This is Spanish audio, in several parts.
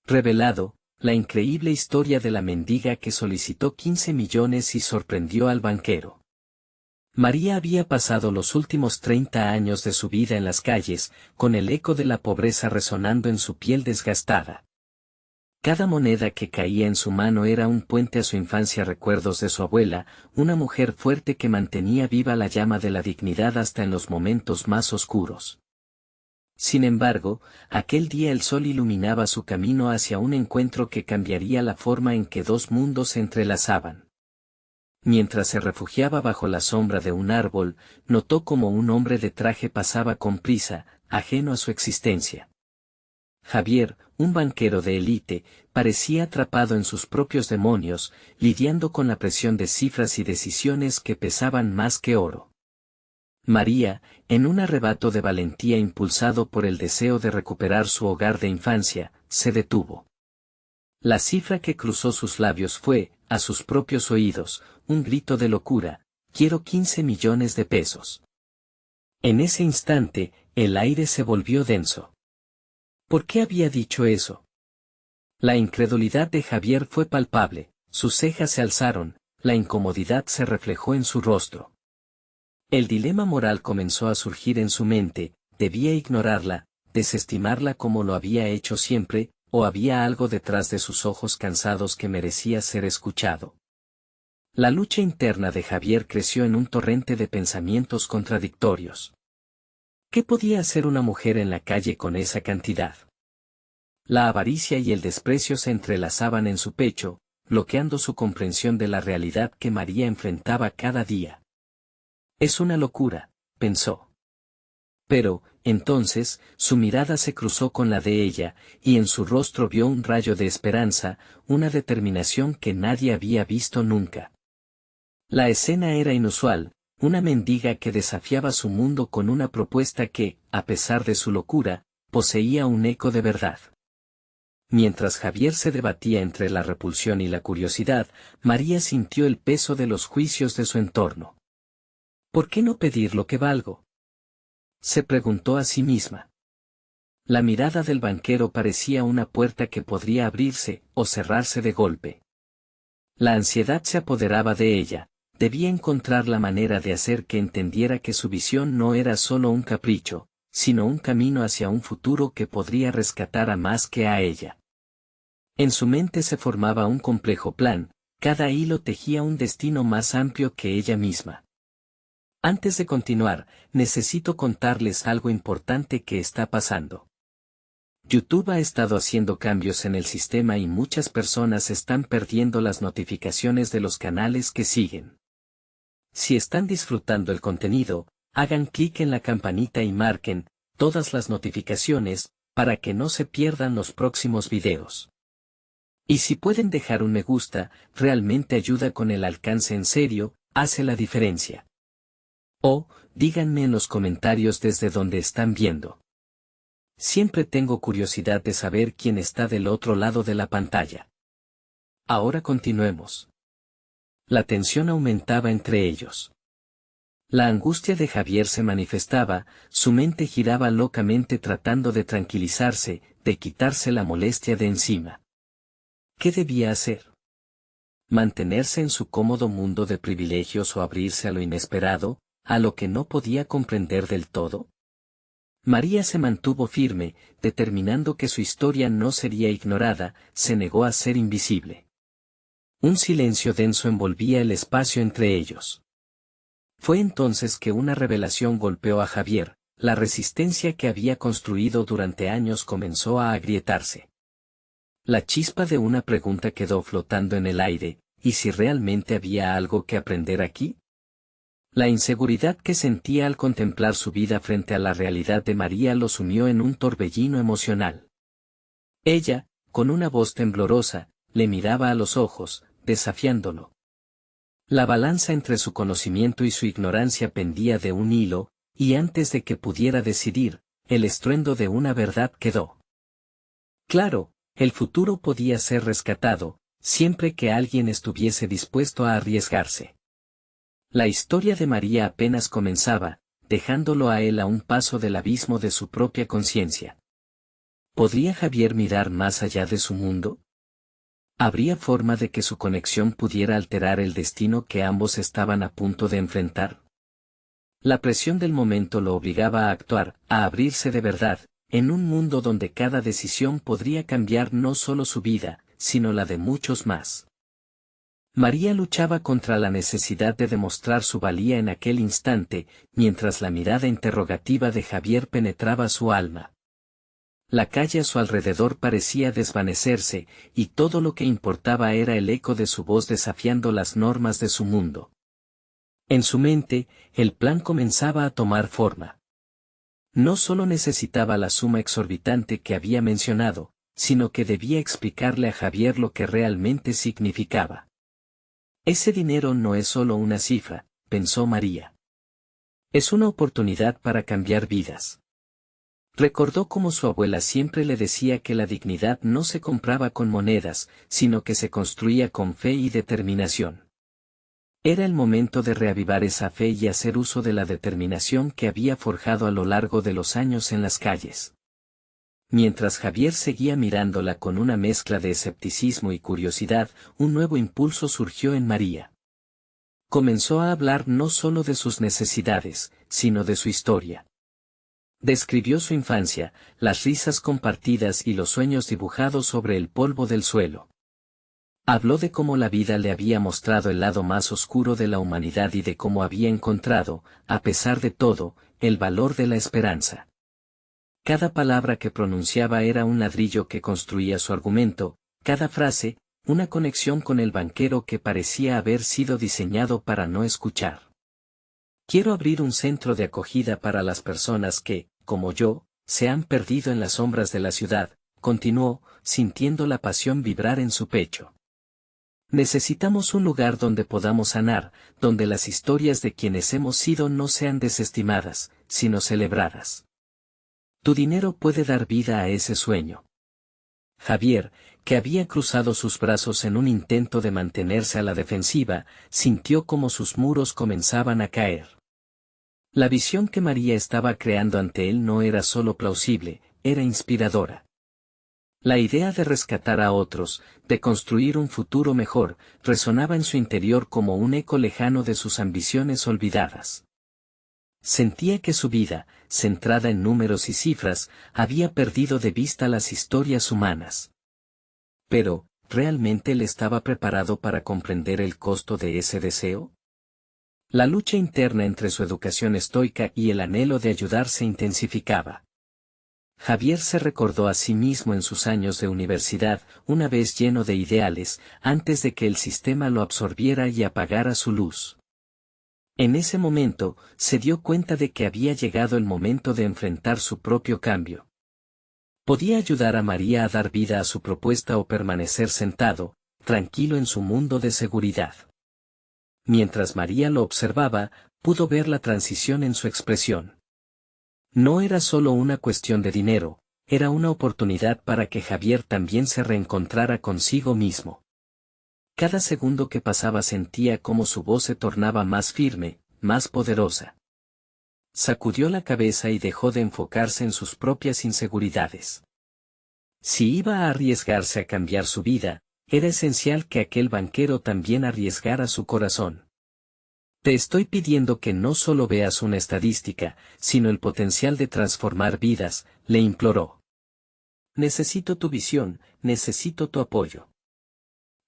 Revelado, la increíble historia de la mendiga que solicitó 15 millones y sorprendió al banquero. María había pasado los últimos 30 años de su vida en las calles, con el eco de la pobreza resonando en su piel desgastada. Cada moneda que caía en su mano era un puente a su infancia, recuerdos de su abuela, una mujer fuerte que mantenía viva la llama de la dignidad hasta en los momentos más oscuros. Sin embargo, aquel día el sol iluminaba su camino hacia un encuentro que cambiaría la forma en que dos mundos se entrelazaban. Mientras se refugiaba bajo la sombra de un árbol, notó como un hombre de traje pasaba con prisa, ajeno a su existencia. Javier, un banquero de élite, parecía atrapado en sus propios demonios, lidiando con la presión de cifras y decisiones que pesaban más que oro. María, en un arrebato de valentía impulsado por el deseo de recuperar su hogar de infancia, se detuvo. La cifra que cruzó sus labios fue, a sus propios oídos, un grito de locura: quiero 15 millones de pesos. En ese instante, el aire se volvió denso. ¿Por qué había dicho eso? La incredulidad de Javier fue palpable, sus cejas se alzaron, la incomodidad se reflejó en su rostro. El dilema moral comenzó a surgir en su mente: debía ignorarla, desestimarla como lo había hecho siempre, o había algo detrás de sus ojos cansados que merecía ser escuchado. La lucha interna de Javier creció en un torrente de pensamientos contradictorios. ¿Qué podía hacer una mujer en la calle con esa cantidad? La avaricia y el desprecio se entrelazaban en su pecho, bloqueando su comprensión de la realidad que María enfrentaba cada día. Es una locura, pensó. Pero, entonces, su mirada se cruzó con la de ella, y en su rostro vio un rayo de esperanza, una determinación que nadie había visto nunca. La escena era inusual, una mendiga que desafiaba su mundo con una propuesta que, a pesar de su locura, poseía un eco de verdad. Mientras Javier se debatía entre la repulsión y la curiosidad, María sintió el peso de los juicios de su entorno. ¿Por qué no pedir lo que valgo?, se preguntó a sí misma. La mirada del banquero parecía una puerta que podría abrirse o cerrarse de golpe. La ansiedad se apoderaba de ella. Debía encontrar la manera de hacer que entendiera que su visión no era solo un capricho, sino un camino hacia un futuro que podría rescatar a más que a ella. En su mente se formaba un complejo plan, cada hilo tejía un destino más amplio que ella misma. Antes de continuar, necesito contarles algo importante que está pasando. YouTube ha estado haciendo cambios en el sistema y muchas personas están perdiendo las notificaciones de los canales que siguen. Si están disfrutando el contenido, hagan clic en la campanita y marquen todas las notificaciones para que no se pierdan los próximos videos. Y si pueden dejar un me gusta, realmente ayuda con el alcance, en serio, hace la diferencia. O, díganme en los comentarios desde donde están viendo. Siempre tengo curiosidad de saber quién está del otro lado de la pantalla. Ahora continuemos. La tensión aumentaba entre ellos. La angustia de Javier se manifestaba, su mente giraba locamente tratando de tranquilizarse, de quitarse la molestia de encima. ¿Qué debía hacer? ¿Mantenerse en su cómodo mundo de privilegios o abrirse a lo inesperado, a lo que no podía comprender del todo? María se mantuvo firme, determinando que su historia no sería ignorada, se negó a ser invisible. Un silencio denso envolvía el espacio entre ellos. Fue entonces que una revelación golpeó a Javier: la resistencia que había construido durante años comenzó a agrietarse. La chispa de una pregunta quedó flotando en el aire: ¿y si realmente había algo que aprender aquí? La inseguridad que sentía al contemplar su vida frente a la realidad de María lo sumió en un torbellino emocional. Ella, con una voz temblorosa, le miraba a los ojos, desafiándolo. La balanza entre su conocimiento y su ignorancia pendía de un hilo, y antes de que pudiera decidir, el estruendo de una verdad quedó. Claro, el futuro podía ser rescatado, siempre que alguien estuviese dispuesto a arriesgarse. La historia de María apenas comenzaba, dejándolo a él a un paso del abismo de su propia conciencia. ¿Podría Javier mirar más allá de su mundo? ¿Habría forma de que su conexión pudiera alterar el destino que ambos estaban a punto de enfrentar? La presión del momento lo obligaba a actuar, a abrirse de verdad, en un mundo donde cada decisión podría cambiar no solo su vida, sino la de muchos más. María luchaba contra la necesidad de demostrar su valía en aquel instante, mientras la mirada interrogativa de Javier penetraba su alma. La calle a su alrededor parecía desvanecerse, y todo lo que importaba era el eco de su voz desafiando las normas de su mundo. En su mente, el plan comenzaba a tomar forma. No solo necesitaba la suma exorbitante que había mencionado, sino que debía explicarle a Javier lo que realmente significaba. Ese dinero no es solo una cifra, pensó María. Es una oportunidad para cambiar vidas. Recordó cómo su abuela siempre le decía que la dignidad no se compraba con monedas, sino que se construía con fe y determinación. Era el momento de reavivar esa fe y hacer uso de la determinación que había forjado a lo largo de los años en las calles. Mientras Javier seguía mirándola con una mezcla de escepticismo y curiosidad, un nuevo impulso surgió en María. Comenzó a hablar no solo de sus necesidades, sino de su historia. Describió su infancia, las risas compartidas y los sueños dibujados sobre el polvo del suelo. Habló de cómo la vida le había mostrado el lado más oscuro de la humanidad y de cómo había encontrado, a pesar de todo, el valor de la esperanza. Cada palabra que pronunciaba era un ladrillo que construía su argumento, cada frase, una conexión con el banquero que parecía haber sido diseñado para no escuchar. Quiero abrir un centro de acogida para las personas que, como yo, se han perdido en las sombras de la ciudad, continuó, sintiendo la pasión vibrar en su pecho. Necesitamos un lugar donde podamos sanar, donde las historias de quienes hemos sido no sean desestimadas, sino celebradas. Tu dinero puede dar vida a ese sueño. Javier, que había cruzado sus brazos en un intento de mantenerse a la defensiva, sintió como sus muros comenzaban a caer. La visión que María estaba creando ante él no era solo plausible, era inspiradora. La idea de rescatar a otros, de construir un futuro mejor, resonaba en su interior como un eco lejano de sus ambiciones olvidadas. Sentía que su vida, centrada en números y cifras, había perdido de vista las historias humanas. Pero, ¿realmente él estaba preparado para comprender el costo de ese deseo? La lucha interna entre su educación estoica y el anhelo de ayudar se intensificaba. Javier se recordó a sí mismo en sus años de universidad, una vez lleno de ideales, antes de que el sistema lo absorbiera y apagara su luz. En ese momento, se dio cuenta de que había llegado el momento de enfrentar su propio cambio. Podía ayudar a María a dar vida a su propuesta o permanecer sentado, tranquilo en su mundo de seguridad. Mientras María lo observaba, pudo ver la transición en su expresión. No era solo una cuestión de dinero, era una oportunidad para que Javier también se reencontrara consigo mismo. Cada segundo que pasaba sentía cómo su voz se tornaba más firme, más poderosa. Sacudió la cabeza y dejó de enfocarse en sus propias inseguridades. Si iba a arriesgarse a cambiar su vida, era esencial que aquel banquero también arriesgara su corazón. Te estoy pidiendo que no solo veas una estadística, sino el potencial de transformar vidas, le imploró. Necesito tu visión, necesito tu apoyo.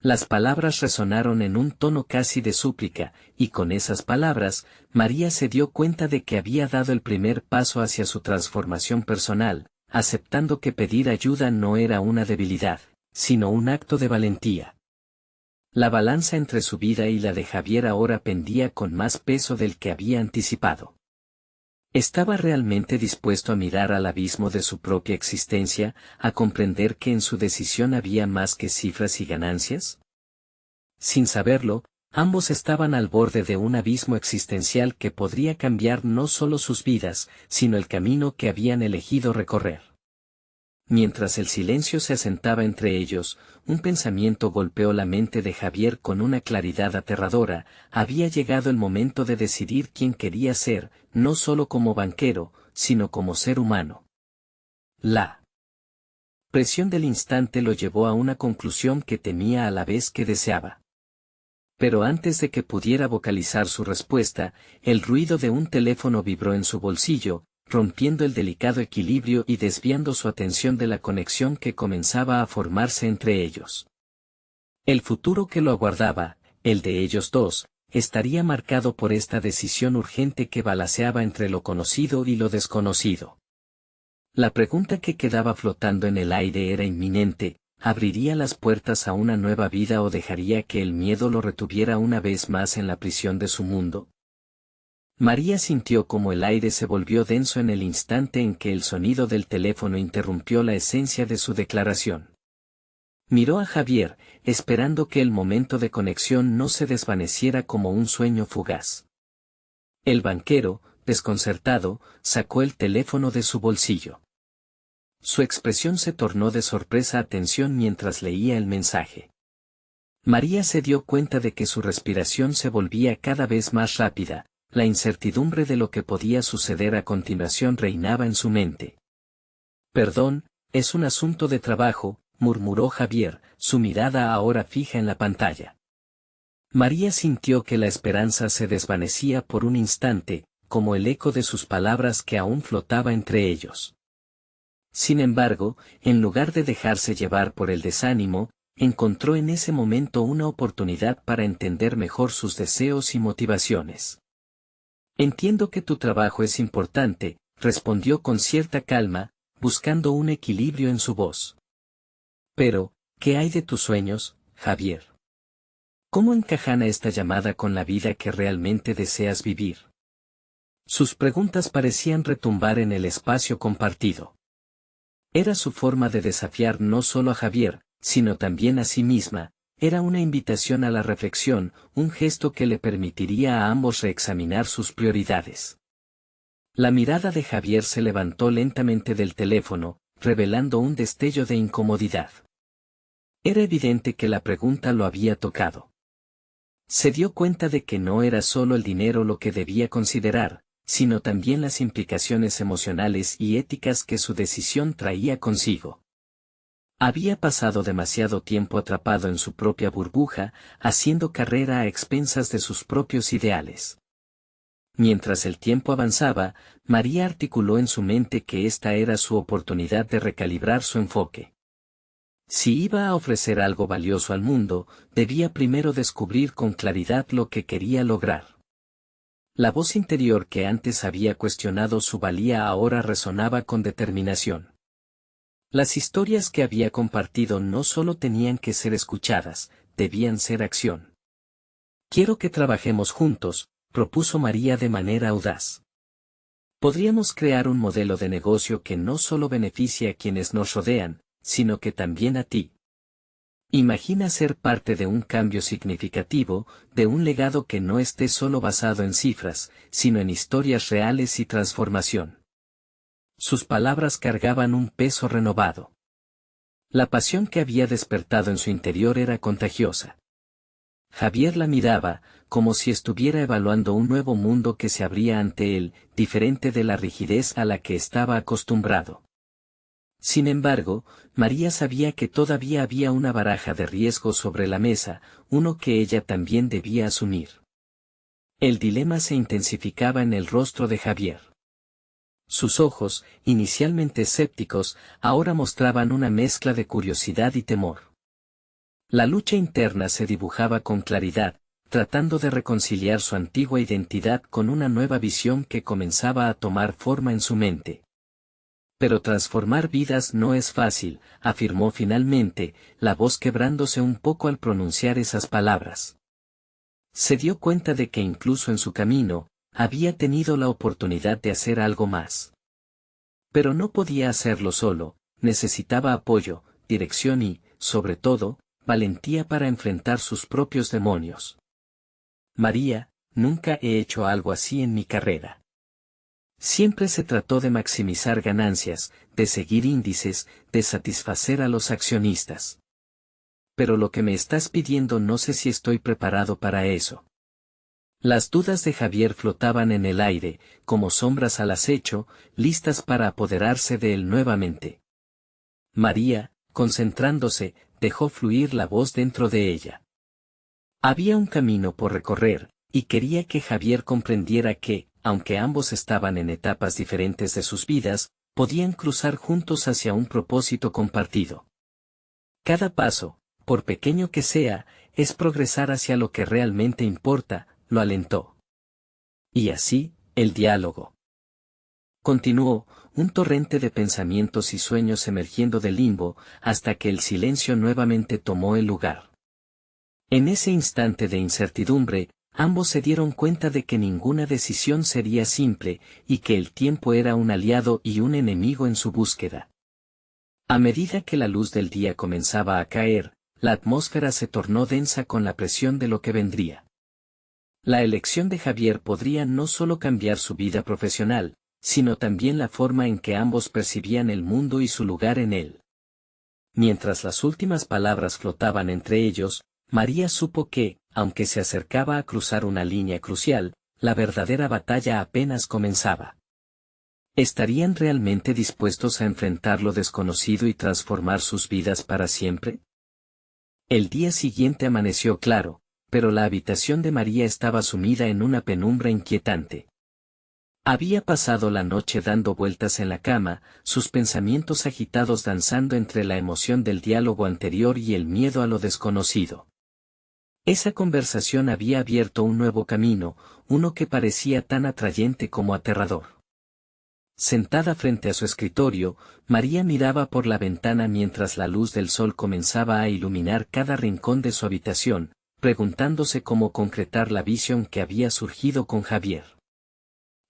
Las palabras resonaron en un tono casi de súplica, y con esas palabras, María se dio cuenta de que había dado el primer paso hacia su transformación personal, aceptando que pedir ayuda no era una debilidad, sino un acto de valentía. La balanza entre su vida y la de Javier ahora pendía con más peso del que había anticipado. ¿Estaba realmente dispuesto a mirar al abismo de su propia existencia, a comprender que en su decisión había más que cifras y ganancias? Sin saberlo, ambos estaban al borde de un abismo existencial que podría cambiar no solo sus vidas, sino el camino que habían elegido recorrer. Mientras el silencio se asentaba entre ellos, un pensamiento golpeó la mente de Javier con una claridad aterradora: había llegado el momento de decidir quién quería ser, no solo como banquero, sino como ser humano. La presión del instante lo llevó a una conclusión que temía a la vez que deseaba. Pero antes de que pudiera vocalizar su respuesta, el ruido de un teléfono vibró en su bolsillo, rompiendo el delicado equilibrio y desviando su atención de la conexión que comenzaba a formarse entre ellos. El futuro que lo aguardaba, el de ellos dos, estaría marcado por esta decisión urgente que balanceaba entre lo conocido y lo desconocido. La pregunta que quedaba flotando en el aire era inminente: ¿abriría las puertas a una nueva vida o dejaría que el miedo lo retuviera una vez más en la prisión de su mundo? María sintió como el aire se volvió denso en el instante en que el sonido del teléfono interrumpió la esencia de su declaración. Miró a Javier, esperando que el momento de conexión no se desvaneciera como un sueño fugaz. El banquero, desconcertado, sacó el teléfono de su bolsillo. Su expresión se tornó de sorpresa a tensión mientras leía el mensaje. María se dio cuenta de que su respiración se volvía cada vez más rápida, la incertidumbre de lo que podía suceder a continuación reinaba en su mente. «Perdón, es un asunto de trabajo», murmuró Javier, su mirada ahora fija en la pantalla. María sintió que la esperanza se desvanecía por un instante, como el eco de sus palabras que aún flotaba entre ellos. Sin embargo, en lugar de dejarse llevar por el desánimo, encontró en ese momento una oportunidad para entender mejor sus deseos y motivaciones. «Entiendo que tu trabajo es importante», respondió con cierta calma, buscando un equilibrio en su voz. «Pero, ¿qué hay de tus sueños, Javier? ¿Cómo encajana esta llamada con la vida que realmente deseas vivir?» Sus preguntas parecían retumbar en el espacio compartido. Era su forma de desafiar no solo a Javier, sino también a sí misma. Era una invitación a la reflexión, un gesto que le permitiría a ambos reexaminar sus prioridades. La mirada de Javier se levantó lentamente del teléfono, revelando un destello de incomodidad. Era evidente que la pregunta lo había tocado. Se dio cuenta de que no era solo el dinero lo que debía considerar, sino también las implicaciones emocionales y éticas que su decisión traía consigo. Había pasado demasiado tiempo atrapado en su propia burbuja, haciendo carrera a expensas de sus propios ideales. Mientras el tiempo avanzaba, María articuló en su mente que esta era su oportunidad de recalibrar su enfoque. Si iba a ofrecer algo valioso al mundo, debía primero descubrir con claridad lo que quería lograr. La voz interior que antes había cuestionado su valía ahora resonaba con determinación. Las historias que había compartido no solo tenían que ser escuchadas, debían ser acción. «Quiero que trabajemos juntos», propuso María de manera audaz. «Podríamos crear un modelo de negocio que no solo beneficie a quienes nos rodean, sino que también a ti. Imagina ser parte de un cambio significativo, de un legado que no esté solo basado en cifras, sino en historias reales y transformación». Sus palabras cargaban un peso renovado. La pasión que había despertado en su interior era contagiosa. Javier la miraba, como si estuviera evaluando un nuevo mundo que se abría ante él, diferente de la rigidez a la que estaba acostumbrado. Sin embargo, María sabía que todavía había una baraja de riesgos sobre la mesa, uno que ella también debía asumir. El dilema se intensificaba en el rostro de Javier. Sus ojos, inicialmente escépticos, ahora mostraban una mezcla de curiosidad y temor. La lucha interna se dibujaba con claridad, tratando de reconciliar su antigua identidad con una nueva visión que comenzaba a tomar forma en su mente. «Pero transformar vidas no es fácil», afirmó finalmente, la voz quebrándose un poco al pronunciar esas palabras. Se dio cuenta de que incluso en su camino, había tenido la oportunidad de hacer algo más. Pero no podía hacerlo solo, necesitaba apoyo, dirección y, sobre todo, valentía para enfrentar sus propios demonios. «María, nunca he hecho algo así en mi carrera. Siempre se trató de maximizar ganancias, de seguir índices, de satisfacer a los accionistas. Pero lo que me estás pidiendo no sé si estoy preparado para eso». Las dudas de Javier flotaban en el aire, como sombras al acecho, listas para apoderarse de él nuevamente. María, concentrándose, dejó fluir la voz dentro de ella. Había un camino por recorrer, y quería que Javier comprendiera que, aunque ambos estaban en etapas diferentes de sus vidas, podían cruzar juntos hacia un propósito compartido. Cada paso, por pequeño que sea, es progresar hacia lo que realmente importa, lo alentó. Y así, el diálogo continuó, un torrente de pensamientos y sueños emergiendo del limbo, hasta que el silencio nuevamente tomó el lugar. En ese instante de incertidumbre, ambos se dieron cuenta de que ninguna decisión sería simple, y que el tiempo era un aliado y un enemigo en su búsqueda. A medida que la luz del día comenzaba a caer, la atmósfera se tornó densa con la presión de lo que vendría. La elección de Javier podría no solo cambiar su vida profesional, sino también la forma en que ambos percibían el mundo y su lugar en él. Mientras las últimas palabras flotaban entre ellos, María supo que, aunque se acercaba a cruzar una línea crucial, la verdadera batalla apenas comenzaba. ¿Estarían realmente dispuestos a enfrentar lo desconocido y transformar sus vidas para siempre? El día siguiente amaneció claro, pero la habitación de María estaba sumida en una penumbra inquietante. Había pasado la noche dando vueltas en la cama, sus pensamientos agitados danzando entre la emoción del diálogo anterior y el miedo a lo desconocido. Esa conversación había abierto un nuevo camino, uno que parecía tan atrayente como aterrador. Sentada frente a su escritorio, María miraba por la ventana mientras la luz del sol comenzaba a iluminar cada rincón de su habitación, preguntándose cómo concretar la visión que había surgido con Javier.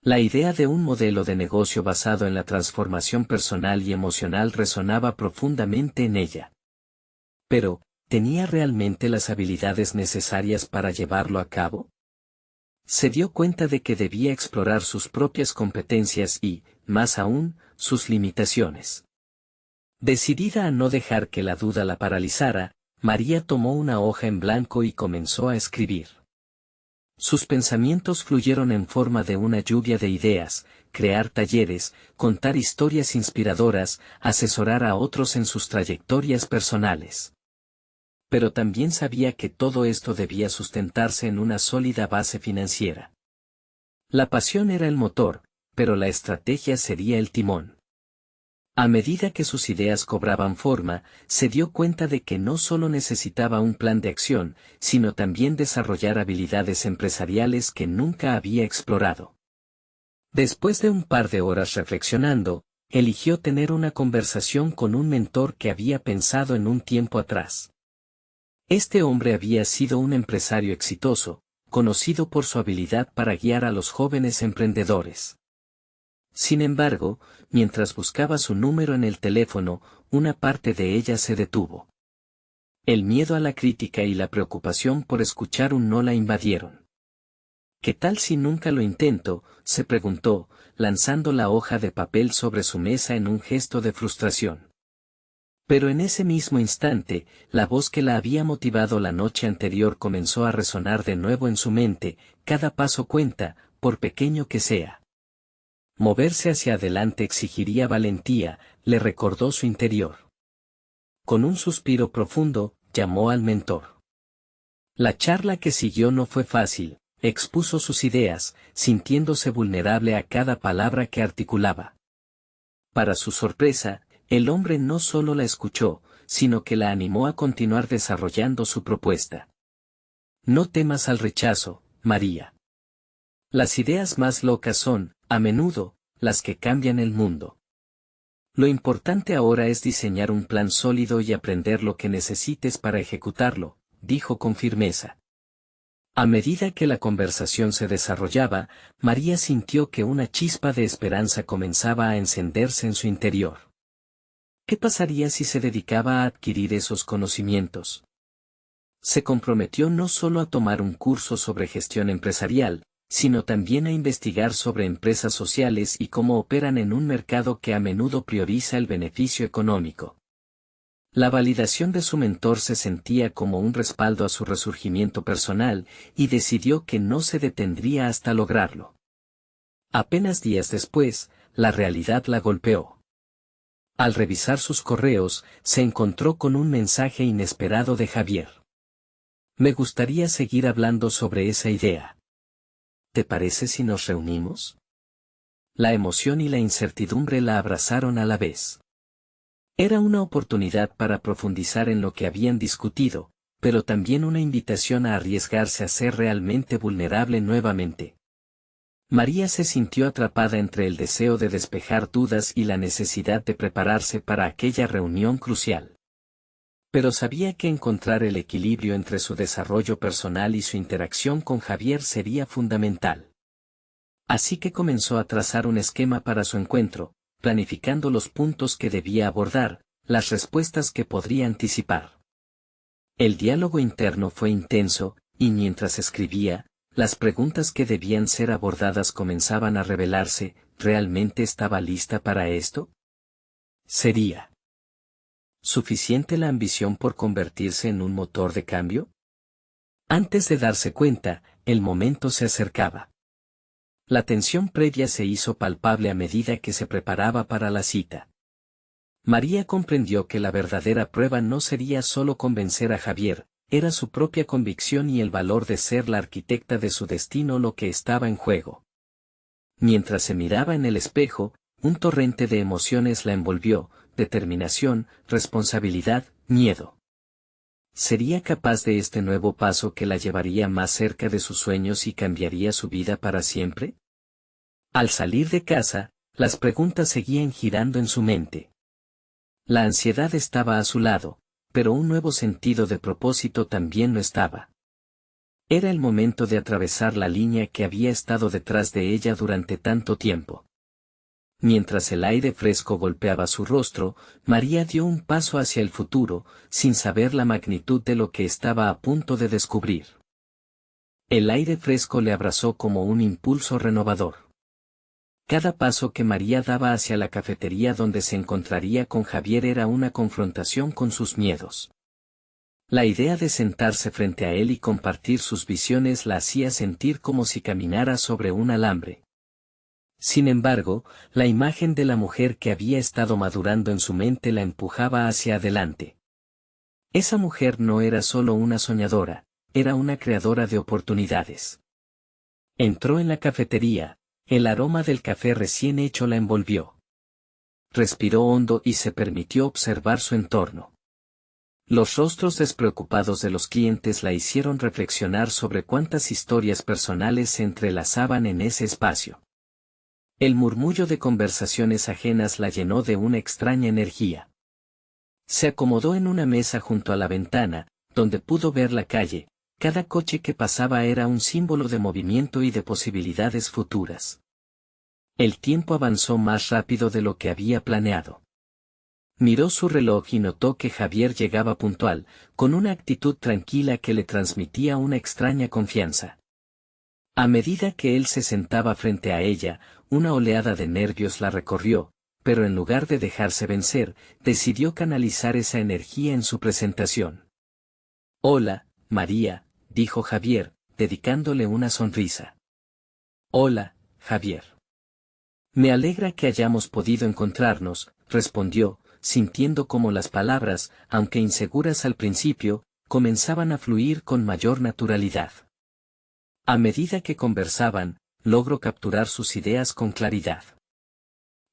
La idea de un modelo de negocio basado en la transformación personal y emocional resonaba profundamente en ella. Pero, ¿tenía realmente las habilidades necesarias para llevarlo a cabo? Se dio cuenta de que debía explorar sus propias competencias y, más aún, sus limitaciones. Decidida a no dejar que la duda la paralizara, María tomó una hoja en blanco y comenzó a escribir. Sus pensamientos fluyeron en forma de una lluvia de ideas: crear talleres, contar historias inspiradoras, asesorar a otros en sus trayectorias personales. Pero también sabía que todo esto debía sustentarse en una sólida base financiera. La pasión era el motor, pero la estrategia sería el timón. A medida que sus ideas cobraban forma, se dio cuenta de que no solo necesitaba un plan de acción, sino también desarrollar habilidades empresariales que nunca había explorado. Después de un par de horas reflexionando, eligió tener una conversación con un mentor que había pensado en un tiempo atrás. Este hombre había sido un empresario exitoso, conocido por su habilidad para guiar a los jóvenes emprendedores. Sin embargo, mientras buscaba su número en el teléfono, una parte de ella se detuvo. El miedo a la crítica y la preocupación por escuchar un no la invadieron. ¿Qué tal si nunca lo intento?, se preguntó, lanzando la hoja de papel sobre su mesa en un gesto de frustración. Pero en ese mismo instante, la voz que la había motivado la noche anterior comenzó a resonar de nuevo en su mente: cada paso cuenta, por pequeño que sea. Moverse hacia adelante exigiría valentía, le recordó su interior. Con un suspiro profundo, llamó al mentor. La charla que siguió no fue fácil, expuso sus ideas, sintiéndose vulnerable a cada palabra que articulaba. Para su sorpresa, el hombre no solo la escuchó, sino que la animó a continuar desarrollando su propuesta. No temas al rechazo, María. Las ideas más locas son, a menudo, las que cambian el mundo. Lo importante ahora es diseñar un plan sólido y aprender lo que necesites para ejecutarlo, dijo con firmeza. A medida que la conversación se desarrollaba, María sintió que una chispa de esperanza comenzaba a encenderse en su interior. ¿Qué pasaría si se dedicaba a adquirir esos conocimientos? Se comprometió no solo a tomar un curso sobre gestión empresarial, sino también a investigar sobre empresas sociales y cómo operan en un mercado que a menudo prioriza el beneficio económico. La validación de su mentor se sentía como un respaldo a su resurgimiento personal, y decidió que no se detendría hasta lograrlo. Apenas días después, la realidad la golpeó. Al revisar sus correos, se encontró con un mensaje inesperado de Javier. Me gustaría seguir hablando sobre esa idea. ¿Te parece si nos reunimos? La emoción y la incertidumbre la abrazaron a la vez. Era una oportunidad para profundizar en lo que habían discutido, pero también una invitación a arriesgarse a ser realmente vulnerable nuevamente. María se sintió atrapada entre el deseo de despejar dudas y la necesidad de prepararse para aquella reunión crucial. Pero sabía que encontrar el equilibrio entre su desarrollo personal y su interacción con Javier sería fundamental. Así que comenzó a trazar un esquema para su encuentro, planificando los puntos que debía abordar, las respuestas que podría anticipar. El diálogo interno fue intenso, y mientras escribía, las preguntas que debían ser abordadas comenzaban a revelarse. ¿Realmente estaba lista para esto? ¿Sería suficiente la ambición por convertirse en un motor de cambio? Antes de darse cuenta, el momento se acercaba. La tensión previa se hizo palpable a medida que se preparaba para la cita. María comprendió que la verdadera prueba no sería solo convencer a Javier, era su propia convicción y el valor de ser la arquitecta de su destino lo que estaba en juego. Mientras se miraba en el espejo, un torrente de emociones la envolvió: determinación, responsabilidad, miedo. ¿Sería capaz de este nuevo paso que la llevaría más cerca de sus sueños y cambiaría su vida para siempre? Al salir de casa, las preguntas seguían girando en su mente. La ansiedad estaba a su lado, pero un nuevo sentido de propósito también lo estaba. Era el momento de atravesar la línea que había estado detrás de ella durante tanto tiempo. Mientras el aire fresco golpeaba su rostro, María dio un paso hacia el futuro, sin saber la magnitud de lo que estaba a punto de descubrir. El aire fresco le abrazó como un impulso renovador. Cada paso que María daba hacia la cafetería donde se encontraría con Javier era una confrontación con sus miedos. La idea de sentarse frente a él y compartir sus visiones la hacía sentir como si caminara sobre un alambre. Sin embargo, la imagen de la mujer que había estado madurando en su mente la empujaba hacia adelante. Esa mujer no era solo una soñadora, era una creadora de oportunidades. Entró en la cafetería. El aroma del café recién hecho la envolvió. Respiró hondo y se permitió observar su entorno. Los rostros despreocupados de los clientes la hicieron reflexionar sobre cuántas historias personales se entrelazaban en ese espacio. El murmullo de conversaciones ajenas la llenó de una extraña energía. Se acomodó en una mesa junto a la ventana, donde pudo ver la calle. Cada coche que pasaba era un símbolo de movimiento y de posibilidades futuras. El tiempo avanzó más rápido de lo que había planeado. Miró su reloj y notó que Javier llegaba puntual, con una actitud tranquila que le transmitía una extraña confianza. A medida que él se sentaba frente a ella, una oleada de nervios la recorrió, pero en lugar de dejarse vencer, decidió canalizar esa energía en su presentación. «Hola, María», dijo Javier, dedicándole una sonrisa. «Hola, Javier. Me alegra que hayamos podido encontrarnos», respondió, sintiendo como las palabras, aunque inseguras al principio, comenzaban a fluir con mayor naturalidad. A medida que conversaban, logró capturar sus ideas con claridad.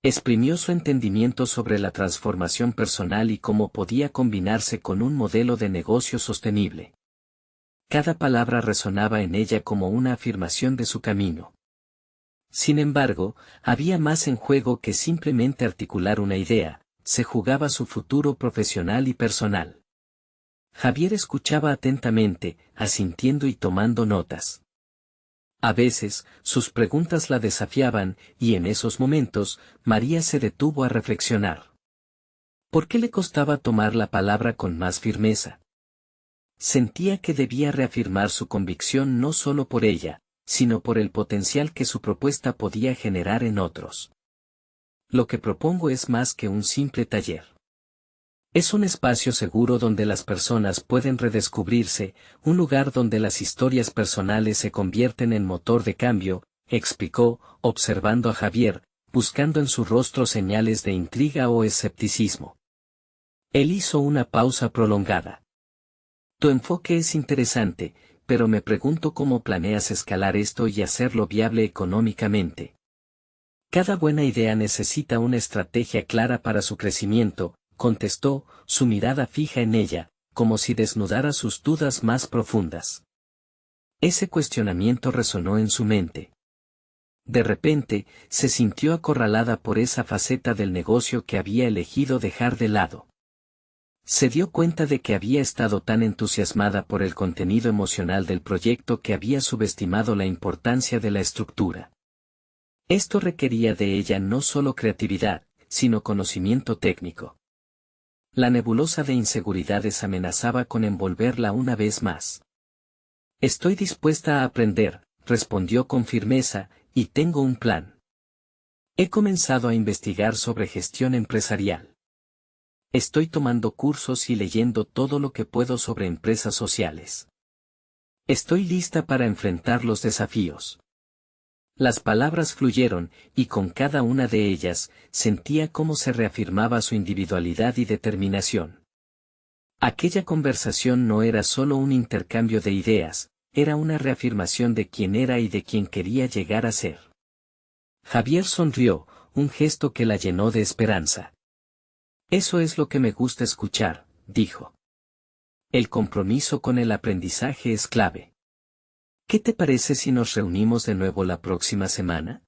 Exprimió su entendimiento sobre la transformación personal y cómo podía combinarse con un modelo de negocio sostenible. Cada palabra resonaba en ella como una afirmación de su camino. Sin embargo, había más en juego que simplemente articular una idea, se jugaba su futuro profesional y personal. Javier escuchaba atentamente, asintiendo y tomando notas. A veces, sus preguntas la desafiaban, y en esos momentos, María se detuvo a reflexionar. ¿Por qué le costaba tomar la palabra con más firmeza? Sentía que debía reafirmar su convicción no solo por ella, sino por el potencial que su propuesta podía generar en otros. Lo que propongo es más que un simple taller. Es un espacio seguro donde las personas pueden redescubrirse, un lugar donde las historias personales se convierten en motor de cambio, explicó, observando a Javier, buscando en su rostro señales de intriga o escepticismo. Él hizo una pausa prolongada. Tu enfoque es interesante, pero me pregunto cómo planeas escalar esto y hacerlo viable económicamente. Cada buena idea necesita una estrategia clara para su crecimiento, contestó, su mirada fija en ella, como si desnudara sus dudas más profundas. Ese cuestionamiento resonó en su mente. De repente, se sintió acorralada por esa faceta del negocio que había elegido dejar de lado. Se dio cuenta de que había estado tan entusiasmada por el contenido emocional del proyecto que había subestimado la importancia de la estructura. Esto requería de ella no solo creatividad, sino conocimiento técnico. La nebulosa de inseguridades amenazaba con envolverla una vez más. Estoy dispuesta a aprender, respondió con firmeza, y tengo un plan. He comenzado a investigar sobre gestión empresarial. Estoy tomando cursos y leyendo todo lo que puedo sobre empresas sociales. Estoy lista para enfrentar los desafíos. Las palabras fluyeron, y con cada una de ellas, sentía cómo se reafirmaba su individualidad y determinación. Aquella conversación no era solo un intercambio de ideas, era una reafirmación de quién era y de quién quería llegar a ser. Javier sonrió, un gesto que la llenó de esperanza. Eso es lo que me gusta escuchar, dijo. El compromiso con el aprendizaje es clave. ¿Qué te parece si nos reunimos de nuevo la próxima semana?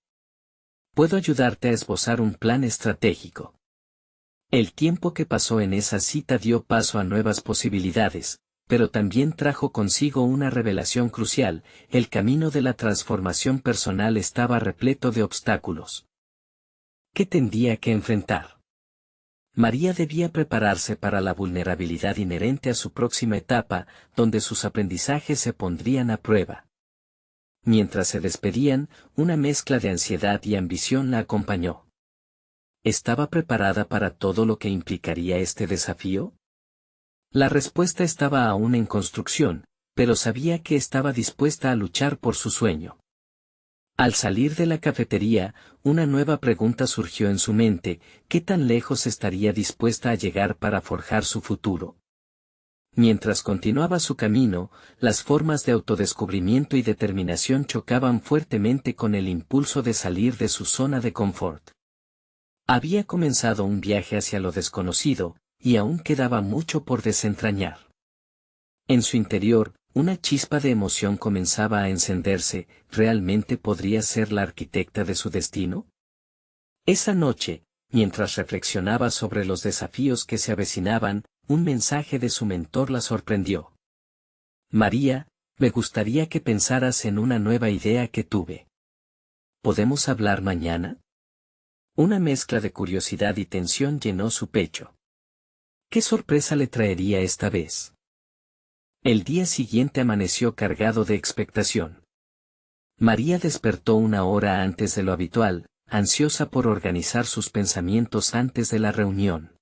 Puedo ayudarte a esbozar un plan estratégico. El tiempo que pasó en esa cita dio paso a nuevas posibilidades, pero también trajo consigo una revelación crucial: el camino de la transformación personal estaba repleto de obstáculos. ¿Qué tendría que enfrentar? María debía prepararse para la vulnerabilidad inherente a su próxima etapa, donde sus aprendizajes se pondrían a prueba. Mientras se despedían, una mezcla de ansiedad y ambición la acompañó. ¿Estaba preparada para todo lo que implicaría este desafío? La respuesta estaba aún en construcción, pero sabía que estaba dispuesta a luchar por su sueño. Al salir de la cafetería, una nueva pregunta surgió en su mente: ¿qué tan lejos estaría dispuesta a llegar para forjar su futuro? Mientras continuaba su camino, las formas de autodescubrimiento y determinación chocaban fuertemente con el impulso de salir de su zona de confort. Había comenzado un viaje hacia lo desconocido, y aún quedaba mucho por desentrañar. En su interior, una chispa de emoción comenzaba a encenderse. ¿Realmente podría ser la arquitecta de su destino? Esa noche, mientras reflexionaba sobre los desafíos que se avecinaban, un mensaje de su mentor la sorprendió. María, me gustaría que pensaras en una nueva idea que tuve. ¿Podemos hablar mañana? Una mezcla de curiosidad y tensión llenó su pecho. ¿Qué sorpresa le traería esta vez? El día siguiente amaneció cargado de expectación. María despertó una hora antes de lo habitual, ansiosa por organizar sus pensamientos antes de la reunión.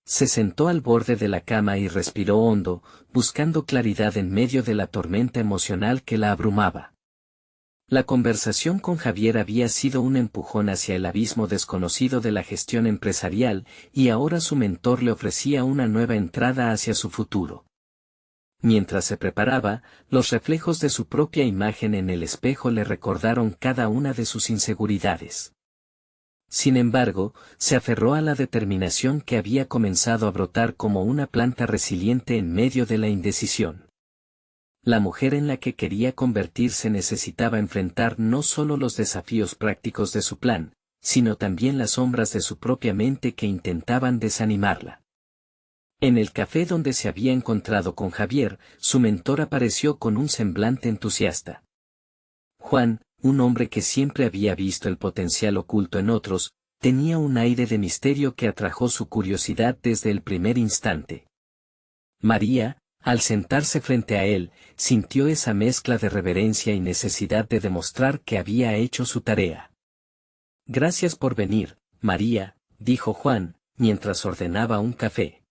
Se sentó al borde de la cama y respiró hondo, buscando claridad en medio de la tormenta emocional que la abrumaba. La conversación con Javier había sido un empujón hacia el abismo desconocido de la gestión empresarial, y ahora su mentor le ofrecía una nueva entrada hacia su futuro. Mientras se preparaba, los reflejos de su propia imagen en el espejo le recordaron cada una de sus inseguridades. Sin embargo, se aferró a la determinación que había comenzado a brotar como una planta resiliente en medio de la indecisión. La mujer en la que quería convertirse necesitaba enfrentar no solo los desafíos prácticos de su plan, sino también las sombras de su propia mente que intentaban desanimarla. En el café donde se había encontrado con Javier, su mentor apareció con un semblante entusiasta. Juan, un hombre que siempre había visto el potencial oculto en otros, tenía un aire de misterio que atrajo su curiosidad desde el primer instante. María, al sentarse frente a él, sintió esa mezcla de reverencia y necesidad de demostrar que había hecho su tarea. Gracias por venir, María, dijo Juan, mientras ordenaba un café.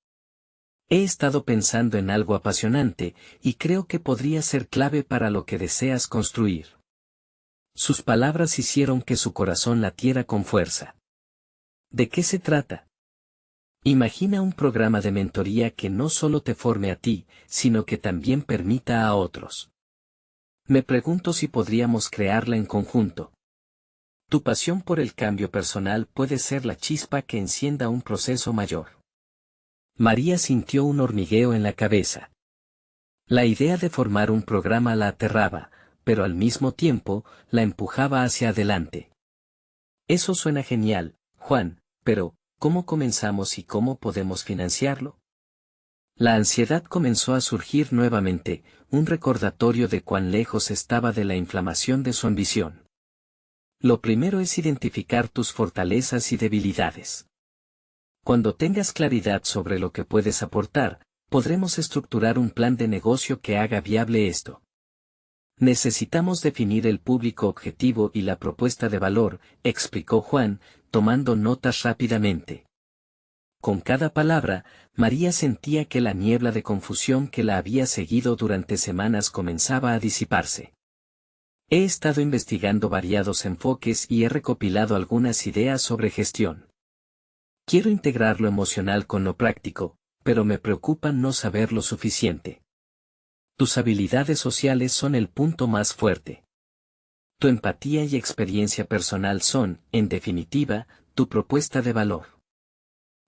He estado pensando en algo apasionante, y creo que podría ser clave para lo que deseas construir. Sus palabras hicieron que su corazón latiera con fuerza. ¿De qué se trata? Imagina un programa de mentoría que no solo te forme a ti, sino que también permita a otros. Me pregunto si podríamos crearla en conjunto. Tu pasión por el cambio personal puede ser la chispa que encienda un proceso mayor. María sintió un hormigueo en la cabeza. La idea de formar un programa la aterraba, pero al mismo tiempo, la empujaba hacia adelante. Eso suena genial, Juan, pero, ¿cómo comenzamos y cómo podemos financiarlo? La ansiedad comenzó a surgir nuevamente, un recordatorio de cuán lejos estaba de la inflamación de su ambición. Lo primero es identificar tus fortalezas y debilidades. Cuando tengas claridad sobre lo que puedes aportar, podremos estructurar un plan de negocio que haga viable esto. Necesitamos definir el público objetivo y la propuesta de valor, explicó Juan, tomando notas rápidamente. Con cada palabra, María sentía que la niebla de confusión que la había seguido durante semanas comenzaba a disiparse. He estado investigando variados enfoques y he recopilado algunas ideas sobre gestión. Quiero integrar lo emocional con lo práctico, pero me preocupa no saber lo suficiente. Tus habilidades sociales son el punto más fuerte. Tu empatía y experiencia personal son, en definitiva, tu propuesta de valor.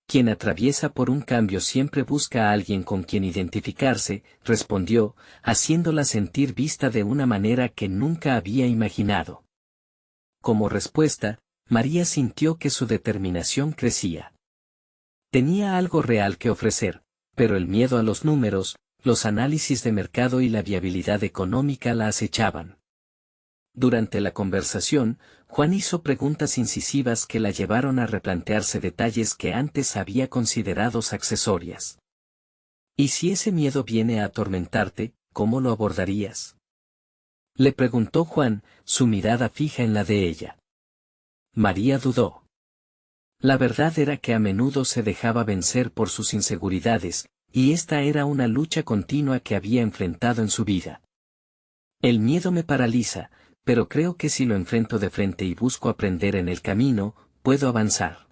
Quien atraviesa por un cambio siempre busca a alguien con quien identificarse, respondió, haciéndola sentir vista de una manera que nunca había imaginado. Como respuesta, María sintió que su determinación crecía. Tenía algo real que ofrecer, pero el miedo a los números, los análisis de mercado y la viabilidad económica la acechaban. Durante la conversación, Juan hizo preguntas incisivas que la llevaron a replantearse detalles que antes había considerado accesorias. ¿Y si ese miedo viene a atormentarte, cómo lo abordarías? Le preguntó Juan, su mirada fija en la de ella. María dudó. La verdad era que a menudo se dejaba vencer por sus inseguridades, y esta era una lucha continua que había enfrentado en su vida. El miedo me paraliza, pero creo que si lo enfrento de frente y busco aprender en el camino, puedo avanzar.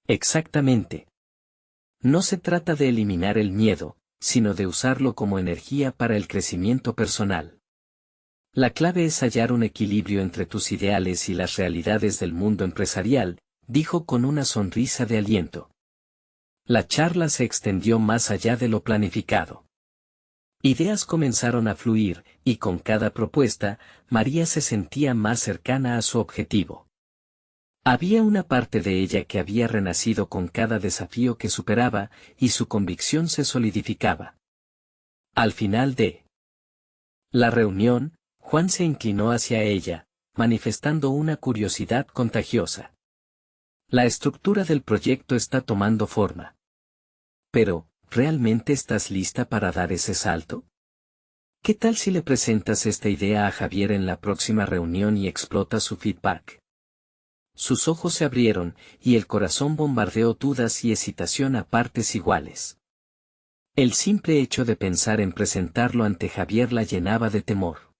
Exactamente. No se trata de eliminar el miedo, sino de usarlo como energía para el crecimiento personal. La clave es hallar un equilibrio entre tus ideales y las realidades del mundo empresarial, dijo con una sonrisa de aliento. La charla se extendió más allá de lo planificado. Ideas comenzaron a fluir, y con cada propuesta, María se sentía más cercana a su objetivo. Había una parte de ella que había renacido con cada desafío que superaba, y su convicción se solidificaba. Al final de la reunión, Juan se inclinó hacia ella, manifestando una curiosidad contagiosa. La estructura del proyecto está tomando forma. Pero, ¿realmente estás lista para dar ese salto? ¿Qué tal si le presentas esta idea a Javier en la próxima reunión y explotas su feedback? Sus ojos se abrieron, y el corazón bombardeó dudas y excitación a partes iguales. El simple hecho de pensar en presentarlo ante Javier la llenaba de temor.